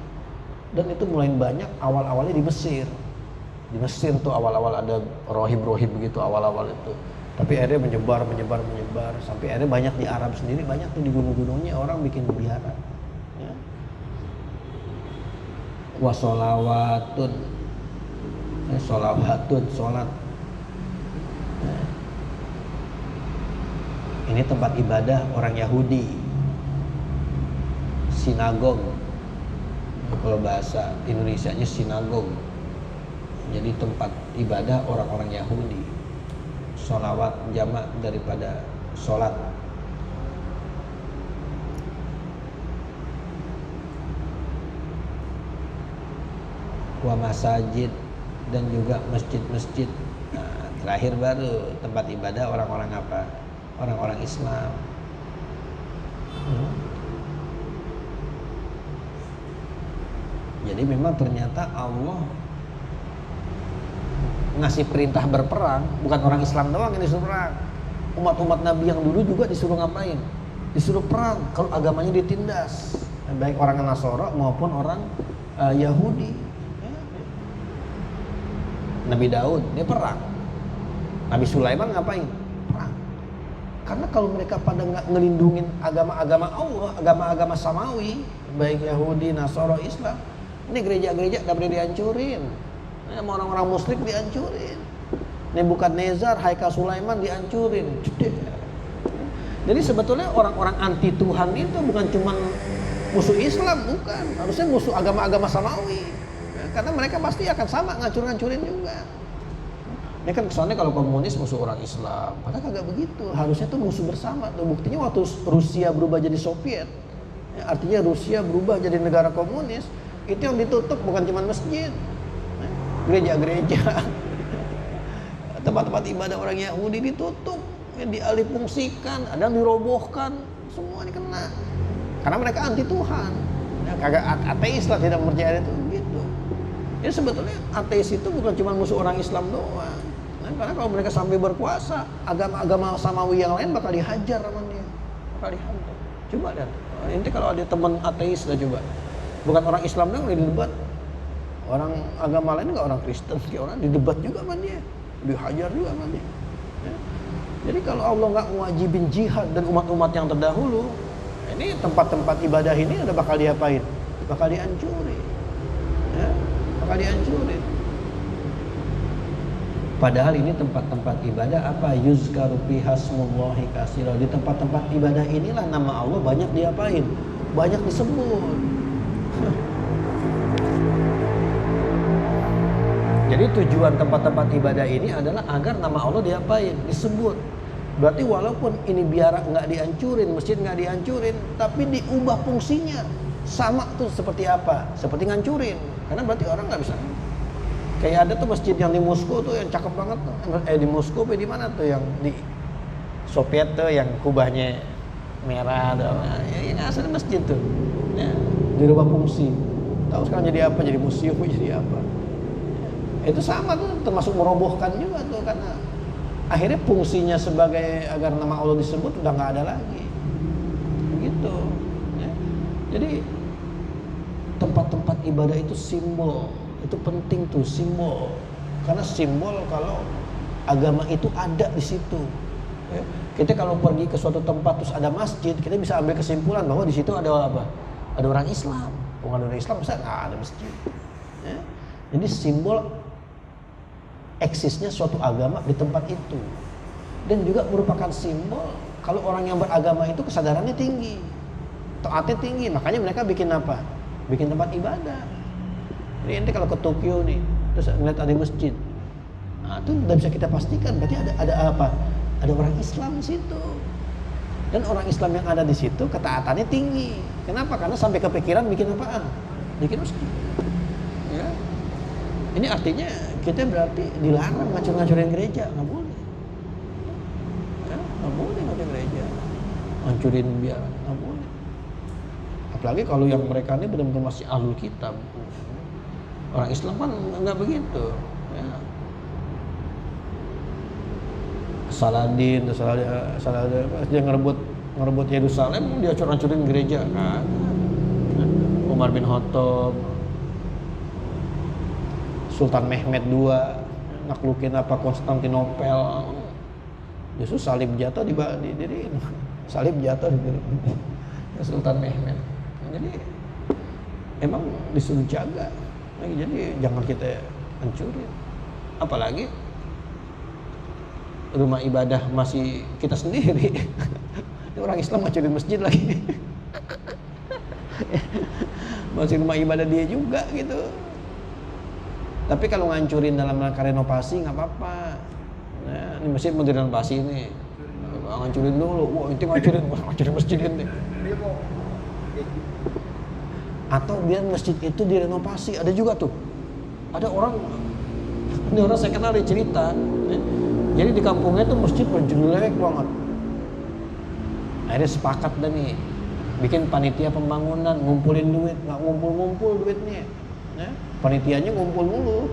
Dan itu mulai banyak awal-awalnya di Mesir. Di Mesir tuh awal-awal ada rohib-rohib begitu awal-awal itu. Tapi akhirnya menyebar sampai akhirnya banyak di Arab sendiri, banyak tuh di gunung-gunungnya orang bikin biara. Ya. Wa sholawatun, sholawatun, sholat. Nah. Ini tempat ibadah orang Yahudi, sinagog. Kalau bahasa Indonesianya sinagog. Jadi tempat ibadah orang-orang Yahudi. Sholawat jamak daripada sholat. Wa masajid, dan juga masjid-masjid. Nah, terakhir baru tempat ibadah orang-orang apa? Orang-orang Islam. Jadi memang ternyata Allah ngasih perintah berperang, bukan orang Islam doang yang disuruh perang. Umat-umat Nabi yang dulu juga disuruh ngapain? Disuruh perang kalau agamanya ditindas, baik orang Nasoro maupun orang Yahudi. Nabi Daud dia perang. Nabi Sulaiman ngapain? Perang. Karena kalau mereka pada nggak ngelindungin agama-agama Allah, agama-agama samawi, baik Yahudi, Nasoro, Islam, ini gereja-gereja nggak boleh dihancurin. Sama orang-orang musyrik dihancurin. Nebukadnezar, Haikal Sulaiman dihancurin. Jadi sebetulnya orang-orang anti Tuhan itu bukan cuma musuh Islam, bukan. Harusnya musuh agama-agama samawi. Ya, karena mereka pasti akan sama ngancur-ngancurin juga. Ini kan kesannya kalau komunis musuh orang Islam, padahal kagak begitu. Harusnya tuh musuh bersama. Tuh buktinya waktu Rusia berubah jadi Soviet, ya, artinya Rusia berubah jadi negara komunis. Itu yang ditutup bukan cuma masjid, gereja-gereja, tempat-tempat ibadah orang Yahudi ditutup, ya, dialihfungsikan, ada yang dirobohkan, semua dikena. Karena mereka anti Tuhan, ya, kagak ateis lah, tidak percaya itu gitu. Jadi sebetulnya ateis itu bukan cuma musuh orang Islam doang. Nah, karena kalau mereka sampai berkuasa, agama-agama samawi yang lain bakal dihajar sama dia, bakal dihantam. Coba lihat, nanti kalau ada teman ateis lah coba, bukan orang Islam doang yang didebat, orang agama lain nggak, orang Kristen, orang didebat juga sama dia, dihajar juga sama dia. Ya. Jadi kalau Allah nggak mewajibin jihad dan umat-umat yang terdahulu, ini tempat-tempat ibadah ini udah bakal diapain? Bakal dihancurin, ya, bakal dihancurin. Padahal ini tempat-tempat ibadah apa? Yuzkaru fiha smullahi katsira. Di tempat-tempat ibadah inilah nama Allah banyak diapain? Banyak disebut. Jadi tujuan tempat-tempat ibadah ini adalah agar nama Allah diapain? Disebut. Berarti walaupun ini biar nggak dihancurin, masjid nggak dihancurin, tapi diubah fungsinya. Sama tuh seperti apa? Seperti ngancurin. Karena berarti orang nggak bisa. Kayak ada tuh masjid yang di Moskow tuh yang cakep banget tuh. Di Moskow di mana tuh yang di Soviet tuh yang kubahnya merah tuh. Ya asli masjid tuh. Ya, dirubah fungsi. Tahu sekarang jadi apa? Jadi museum, jadi apa? Itu sama tuh, termasuk merobohkan juga tuh, karena akhirnya fungsinya sebagai agar nama Allah disebut udah nggak ada lagi, gitu. Ya. Jadi tempat-tempat ibadah itu simbol, itu penting tuh simbol, karena simbol kalau agama itu ada di situ. Ya. Kita kalau pergi ke suatu tempat terus ada masjid, kita bisa ambil kesimpulan bahwa di situ ada apa? Ada orang Islam. Bukan orang Islam, bisa nggak ada masjid. Ya. Jadi simbol eksisnya suatu agama di tempat itu, dan juga merupakan simbol kalau orang yang beragama itu kesadarannya tinggi, taatnya tinggi, makanya mereka bikin apa? Bikin tempat ibadah. Jadi nanti kalau ke Tokyo nih, terus ngeliat ada masjid, nah itu udah bisa kita pastikan berarti ada apa? Ada orang Islam di situ, dan orang Islam yang ada di situ ketaatannya tinggi. Kenapa? Karena sampai kepikiran bikin apaan? Bikin masjid. Ya. Ini artinya kita berarti dilarang ngacur-ngacurin gereja, nggak boleh. Ya, nggak boleh ngacur gereja, ngancurin biar nggak boleh. Apalagi kalau yang mereka ini benar-benar masih ahlul kitab. Orang Islam kan nggak begitu. Ya. Saladin dia ngerebut Yerusalem, dia acur-acurin gereja kan. Umar bin Khattab, Sultan Mehmed II naklukin apa Konstantinopel, justru salib jatuh didiriin, salib jatuh didiriin Sultan Mehmed. Jadi emang disuruh jaga, jadi jangan kita hancurin. Apalagi rumah ibadah masih kita sendiri. Orang Islam hancurin masjid lagi. Masih rumah ibadah dia juga gitu. Tapi kalau ngancurin dalam rangka renovasi nggak apa-apa. Nah, ini masjid mau direnovasi ini, ngancurin dulu. Wah, itu ngancurin masjid ini. Atau biar masjid itu direnovasi. Ada juga tuh. Ada orang, ini orang saya kenal dia cerita. Jadi di kampungnya tuh masjid berjelek banget. Akhirnya sepakat dah nih, bikin panitia pembangunan, ngumpulin duit, nggak ngumpul duitnya. Ya. Panitianya ngumpul mulu.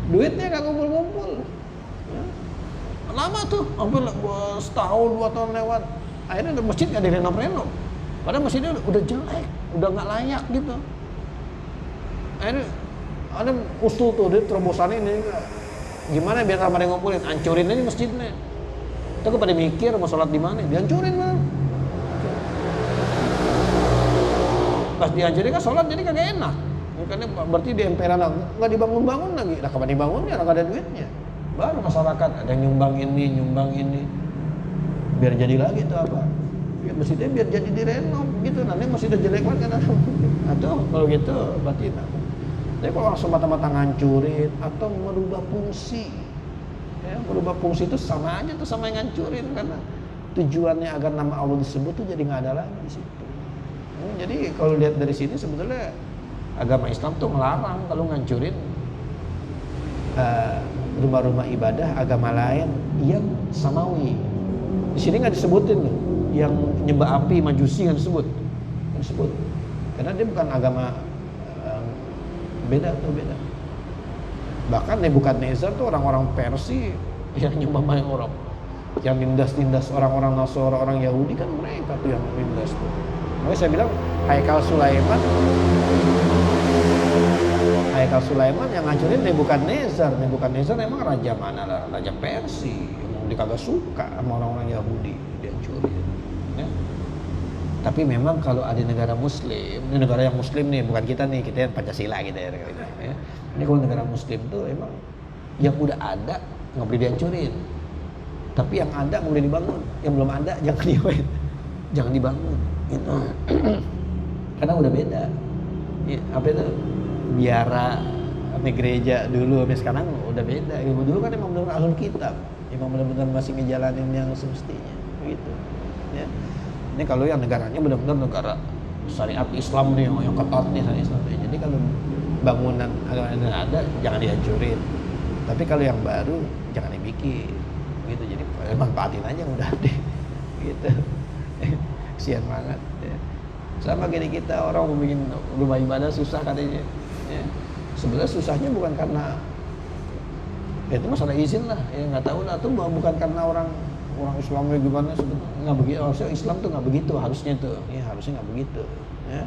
Duitnya gak ngumpul-ngumpul. Lama tuh, hampir setahun 2 tahun lewat. Akhirnya masjid gak direnov-renov. Padahal masjidnya udah jelek, udah gak layak gitu. Akhirnya ada usul tuh, dia terobosan ini. Gimana biar sama dia ngumpulin? Hancurin aja masjidnya. Itu pada mikir mau sholat di mana? Dihancurin mah. Pas dihancurin kan sholat jadi kagak enak. Karena berarti di emperan nggak dibangun-bangun lagi. Nah kapan dibangunnya? Nggak ada duitnya. Baru masyarakat ada yang nyumbang ini, biar jadi lagi tuh apa? Ya masjidnya biar jadi direnov gitu. Nanti masjidnya jelek banget kan? Atau kalau gitu berarti tapi kalau orang semata-mata ngancurin atau merubah fungsi, ya, merubah fungsi itu sama aja tuh sama yang ngancurin, karena tujuannya agar nama Allah disebut tuh jadi nggak ada lagi di situ. Jadi kalau lihat dari sini sebetulnya agama Islam tuh melarang kalau ngancurin rumah-rumah ibadah agama lain yang samawi. Di sini nggak disebutin tuh, yang nyembah api majusi nggak disebut, karena dia bukan agama. Beda. Bahkan Nebukadnezar tuh orang-orang Persia yang nyembah banyak orang, yang nindas orang-orang Nasara, orang Yahudi kan mereka tuh yang nindas tuh. Makanya saya bilang Haikal Sulaiman yang ngancurin Nebukadnezar emang raja mana lah? Raja Persia, emang dia kagak suka sama orang-orang Yahudi, dia hancurin. Ya. Tapi memang kalau ada negara Muslim, ini negara yang Muslim nih, bukan kita nih, kita yang Pancasila gitu ya. Ini kalau negara Muslim tuh emang yang udah ada nggak boleh dihancurin, tapi yang ada nggak boleh dibangun, yang belum ada jangan dibangun, gitu. Karena udah beda. Ya, apa itu biara, apa gereja dulu, sampai sekarang udah beda. Ilmu dulu kan emang benar-benar ahlul kitab, emang benar-benar masih ngejalanin yang semestinya, gitu. Ya. Ini kalau yang negaranya benar-benar negara syariat Islam nih, yang ketat nih syariat Islam. Jadi kalau bangunan agama yang ada jangan dihancurin. Tapi kalau yang baru jangan dibikin. Gitu. Jadi manfaatin aja yang udah ada. Gitu. Kasihan banget. Ya. Sama gini kita orang mau bikin rumah ibadah susah katanya. Ya. Sebenarnya susahnya bukan karena itu masalah izin lah. Ya nggak tahu lah, itu bukan karena orang Islamnya gimana sebenarnya, nggak begitu. Harusnya Islam tuh nggak begitu, harusnya nggak begitu. Ya.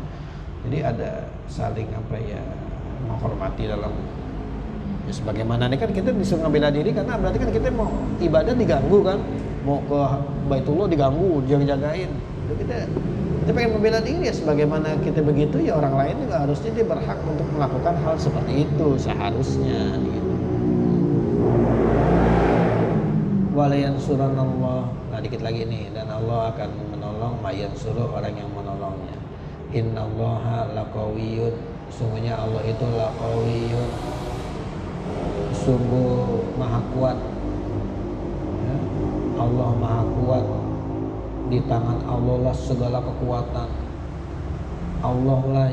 Jadi ada saling menghormati dalam ya, sebagaimana ini kan kita disuruh ngebela diri karena berarti kan kita mau ibadah diganggu kan, mau ke Baitullah diganggu, jagain. Kita pengen membela diri ya sebagaimana kita begitu ya orang lain juga harusnya dia berhak untuk melakukan hal seperti itu seharusnya. Gitu. Walayansuranallah, nah dikit lagi nih, dan Allah akan menolong mayansuru orang yang menolongnya. Innallaha laqawiyyun, sungguhnya Allah itu laqawiyyun, sungguh maha kuat. Ya, Allah maha kuat, di tangan Allah lah segala kekuatan. Allah lah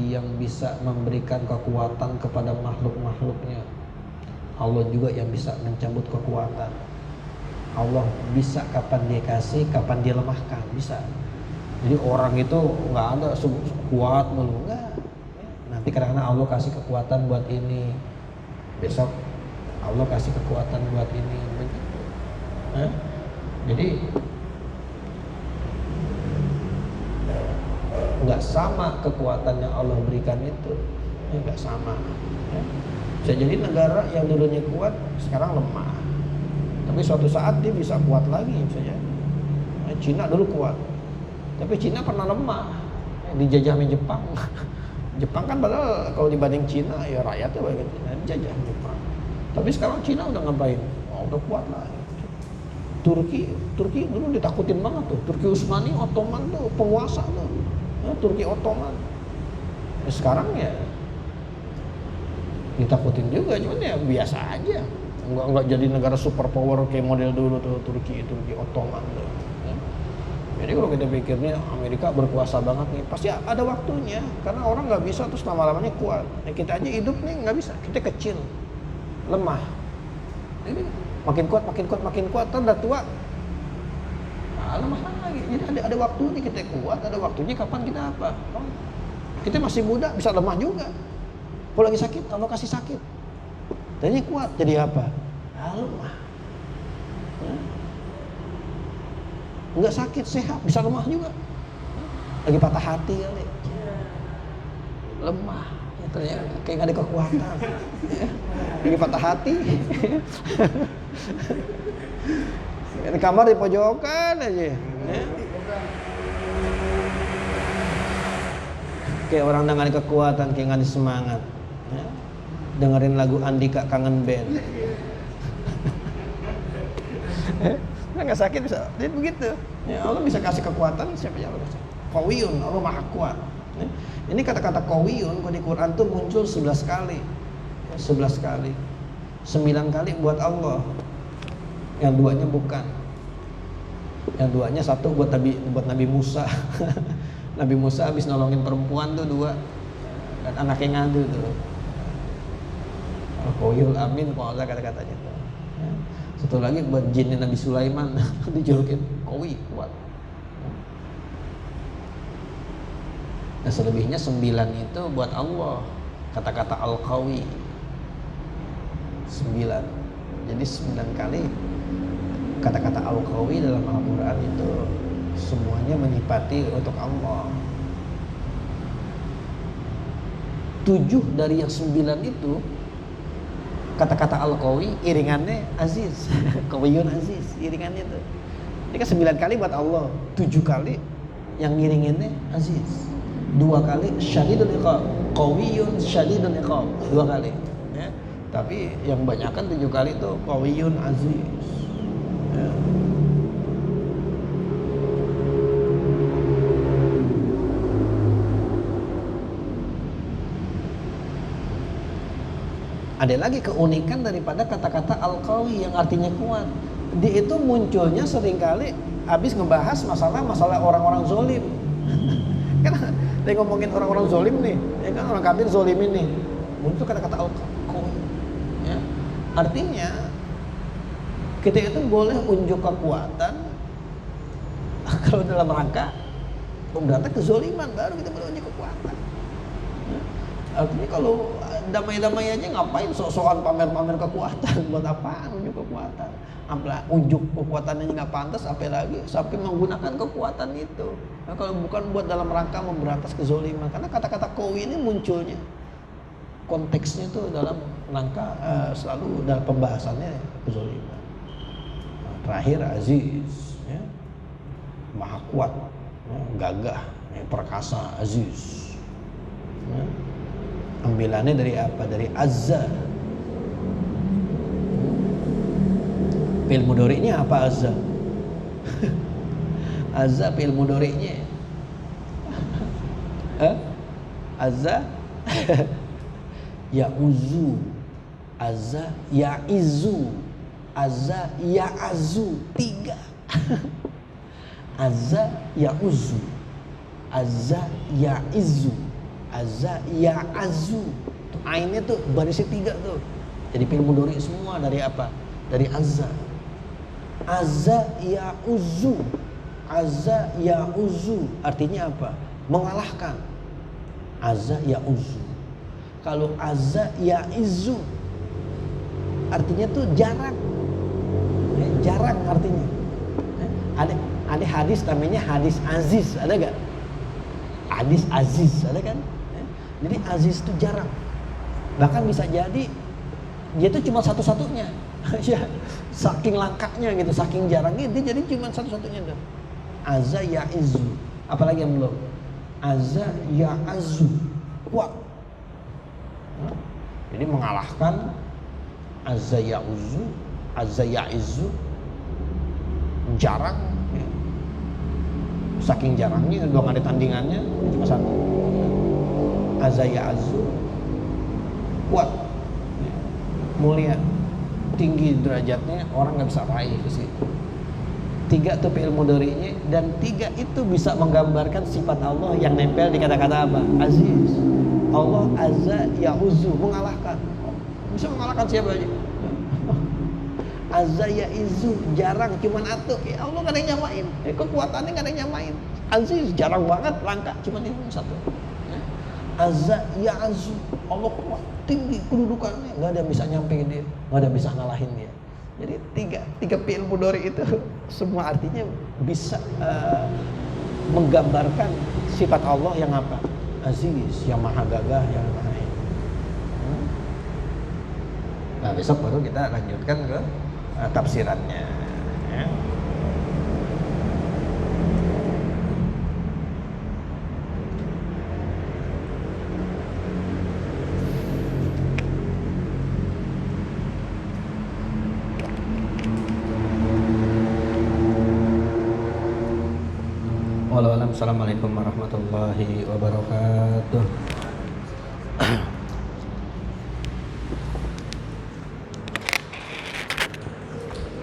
yang bisa memberikan kekuatan kepada makhluk-makhluknya. Allah juga yang bisa mencabut kekuatan. Allah bisa kapan dia kasih, kapan dia lemahkan, bisa. Jadi orang itu nggak ada kuat mulu, enggak. Nanti kadang-kadang Allah kasih kekuatan buat ini, besok Allah kasih kekuatan buat ini, begitu. Jadi nggak sama kekuatan yang Allah berikan itu, nggak sama. Bisa jadi negara yang dulunya kuat sekarang lemah. Tapi suatu saat dia bisa kuat lagi misalnya. Cina dulu kuat, tapi Cina pernah lemah, dijajah sama Jepang. Jepang kan padahal kalau dibanding Cina ya rakyatnya banyak dijajah Jepang. Tapi sekarang Cina udah ngapain? Udah kuat lah. Turki dulu ditakutin banget tuh. Turki Utsmani Ottoman tuh penguasa tuh. Turki Ottoman. Sekarang ya ditakutin juga, cuman ya biasa aja. Enggak jadi negara superpower kayak model dulu tuh Turki Ottoman tuh. Ya. Jadi kalau kita pikirnya Amerika berkuasa banget nih, pasti ada waktunya. Karena orang nggak bisa terus lama-lamanya kuat. Nah, kita aja hidup nih nggak bisa, kita kecil, lemah. Jadi makin kuat, udah tua, lemah lagi. Jadi ada waktu nih kita kuat, ada waktunya kapan kita apa. Kita masih muda bisa lemah juga. Kalau lagi sakit, Allah kasih sakit. Tadinya kuat, jadi apa? Lemah. Enggak sakit, sehat, bisa lemah juga. Lagi patah hati kali. Lemah. Ternyata kayak gak ada kekuatan. Lagi patah hati. Di kamar di pojokan aja. Kayak orang dengan kekuatan, kayak nggak semangat. Ya. Dengerin lagu Andika Kangen Band. Nggak sakit bisa, jadi begitu. Ya, Allah bisa kasih kekuatan, siapa yang Allah? Qawiyun, Allah maha kuat. Ya. Ini kata-kata qawiyun di Quran tuh muncul 11 kali. Ya, 11 kali. 9 kali buat Allah. Yang duanya bukan. Yang duanya satu buat Nabi Musa. Nabi Musa habis nolongin perempuan tuh 2. Dan anaknya ngadu tuh. Al-Qawiyul Amin, kalau ada kata-katanya tuh. Ya. Satu lagi buat jinnya Nabi Sulaiman, dijulukin Qawi, kuat. Nah selebihnya 9 itu buat Allah. Kata-kata Al-Qawi 9. Jadi 9 kali kata-kata Al-Qawi dalam Al-Quran itu semuanya menyifati untuk Allah. 7 dari yang 9 itu kata-kata Al-Qawi iringannya Aziz. Qawiyun Aziz iringannya itu. Ini kan 9 kali buat Allah, 7 kali yang ngiringinnya Aziz, 2 kali Syadidul Iqab, Qawiyun Syadidul Iqab, 2 kali ya. Tapi yang banyakkan 7 kali itu Qawiyun Aziz ya. Ada lagi keunikan daripada kata-kata Al-Qawi yang artinya kuat. Dia itu munculnya seringkali habis ngebahas masalah orang-orang zolim. Kan dia ngomongin orang-orang zolim nih, ya kan orang kafir zolimin nih. Muncul kata-kata Al-Qawi. Ya. Artinya kita itu boleh unjuk kekuatan kalau dalam rangka memberantas kezoliman, baru kita boleh unjuk kekuatan. Ya. Artinya kalau damai-damai aja ngapain sok-sokan pamer-pamer kekuatan, buat apaan unjuk kekuatan? Apalah unjuk kekuatannya nggak pantas, apalagi sampai menggunakan kekuatan itu. Nah, kalau bukan buat dalam rangka memberantas kezoliman, karena kata-kata qawi ini munculnya konteksnya itu dalam rangka selalu dalam pembahasannya kezoliman. Nah, terakhir Aziz, ya, maha kuat, ya, gagah, ya, perkasa, Aziz. Ya. Ambilannya dari apa? Dari azza. Fi'il mudhari'nya apa azza? Azza fi'il mudhari'nya. Azza ya'uzu, azza ya'izu, azza ya'azu, 3. Azza ya'uzu, azza ya'izu, azza ya'azu. Ainnya tuh barisnya 3 tuh. Jadi fi'il mudhari' semua dari apa? Dari azza. Azza ya'uzu, azza ya'uzu artinya apa? Mengalahkan. Azza ya'uzu. Kalau azza ya'izu artinya tuh jarang. Jarang artinya. Ada hadis namanya hadis aziz, ada gak? Hadis aziz, ada kan? Jadi aziz itu jarang. Bahkan bisa jadi dia itu cuma satu-satunya. Ya, saking langkanya gitu, saking jarangnya dia jadi cuma satu-satunya dah. Azza ya'izu. Apalagi yang belum? Azza ya'azu. Kuat. Jadi mengalahkan azza ya'uzu, azza ya'izu. Jarang. Ya. Saking jarangnya, doang ada tandingannya cuma satu. Azza ya'azu. Kuat. Ya. Mulia. Tinggi derajatnya, orang nggak bisa raih ke situ. 3 tuh fi'il mudhari'nya, dan 3 itu bisa menggambarkan sifat Allah yang nempel di kata-kata apa? Aziz. Allah azza ya'uzu, mengalahkan. Bisa mengalahkan siapa aja. Azza ya'uzu, jarang, cuman atuh. Ya Allah nggak ada yang nyamain. Kekuatannya nggak ada yang nyamain. Aziz jarang banget, langka, cuman ini satu. Azza ya'azu, Allah kuat, tinggi kedudukannya, nggak ada yang bisa nyampein dia, nggak ada yang bisa ngalahin dia. Jadi tiga fi'il mudhari itu semua artinya bisa menggambarkan sifat Allah yang apa? Aziz, yang maha gagah, yang maha ini. Nah besok baru kita lanjutkan ke tafsirannya. Ya. Assalamualaikum warahmatullahi wabarakatuh.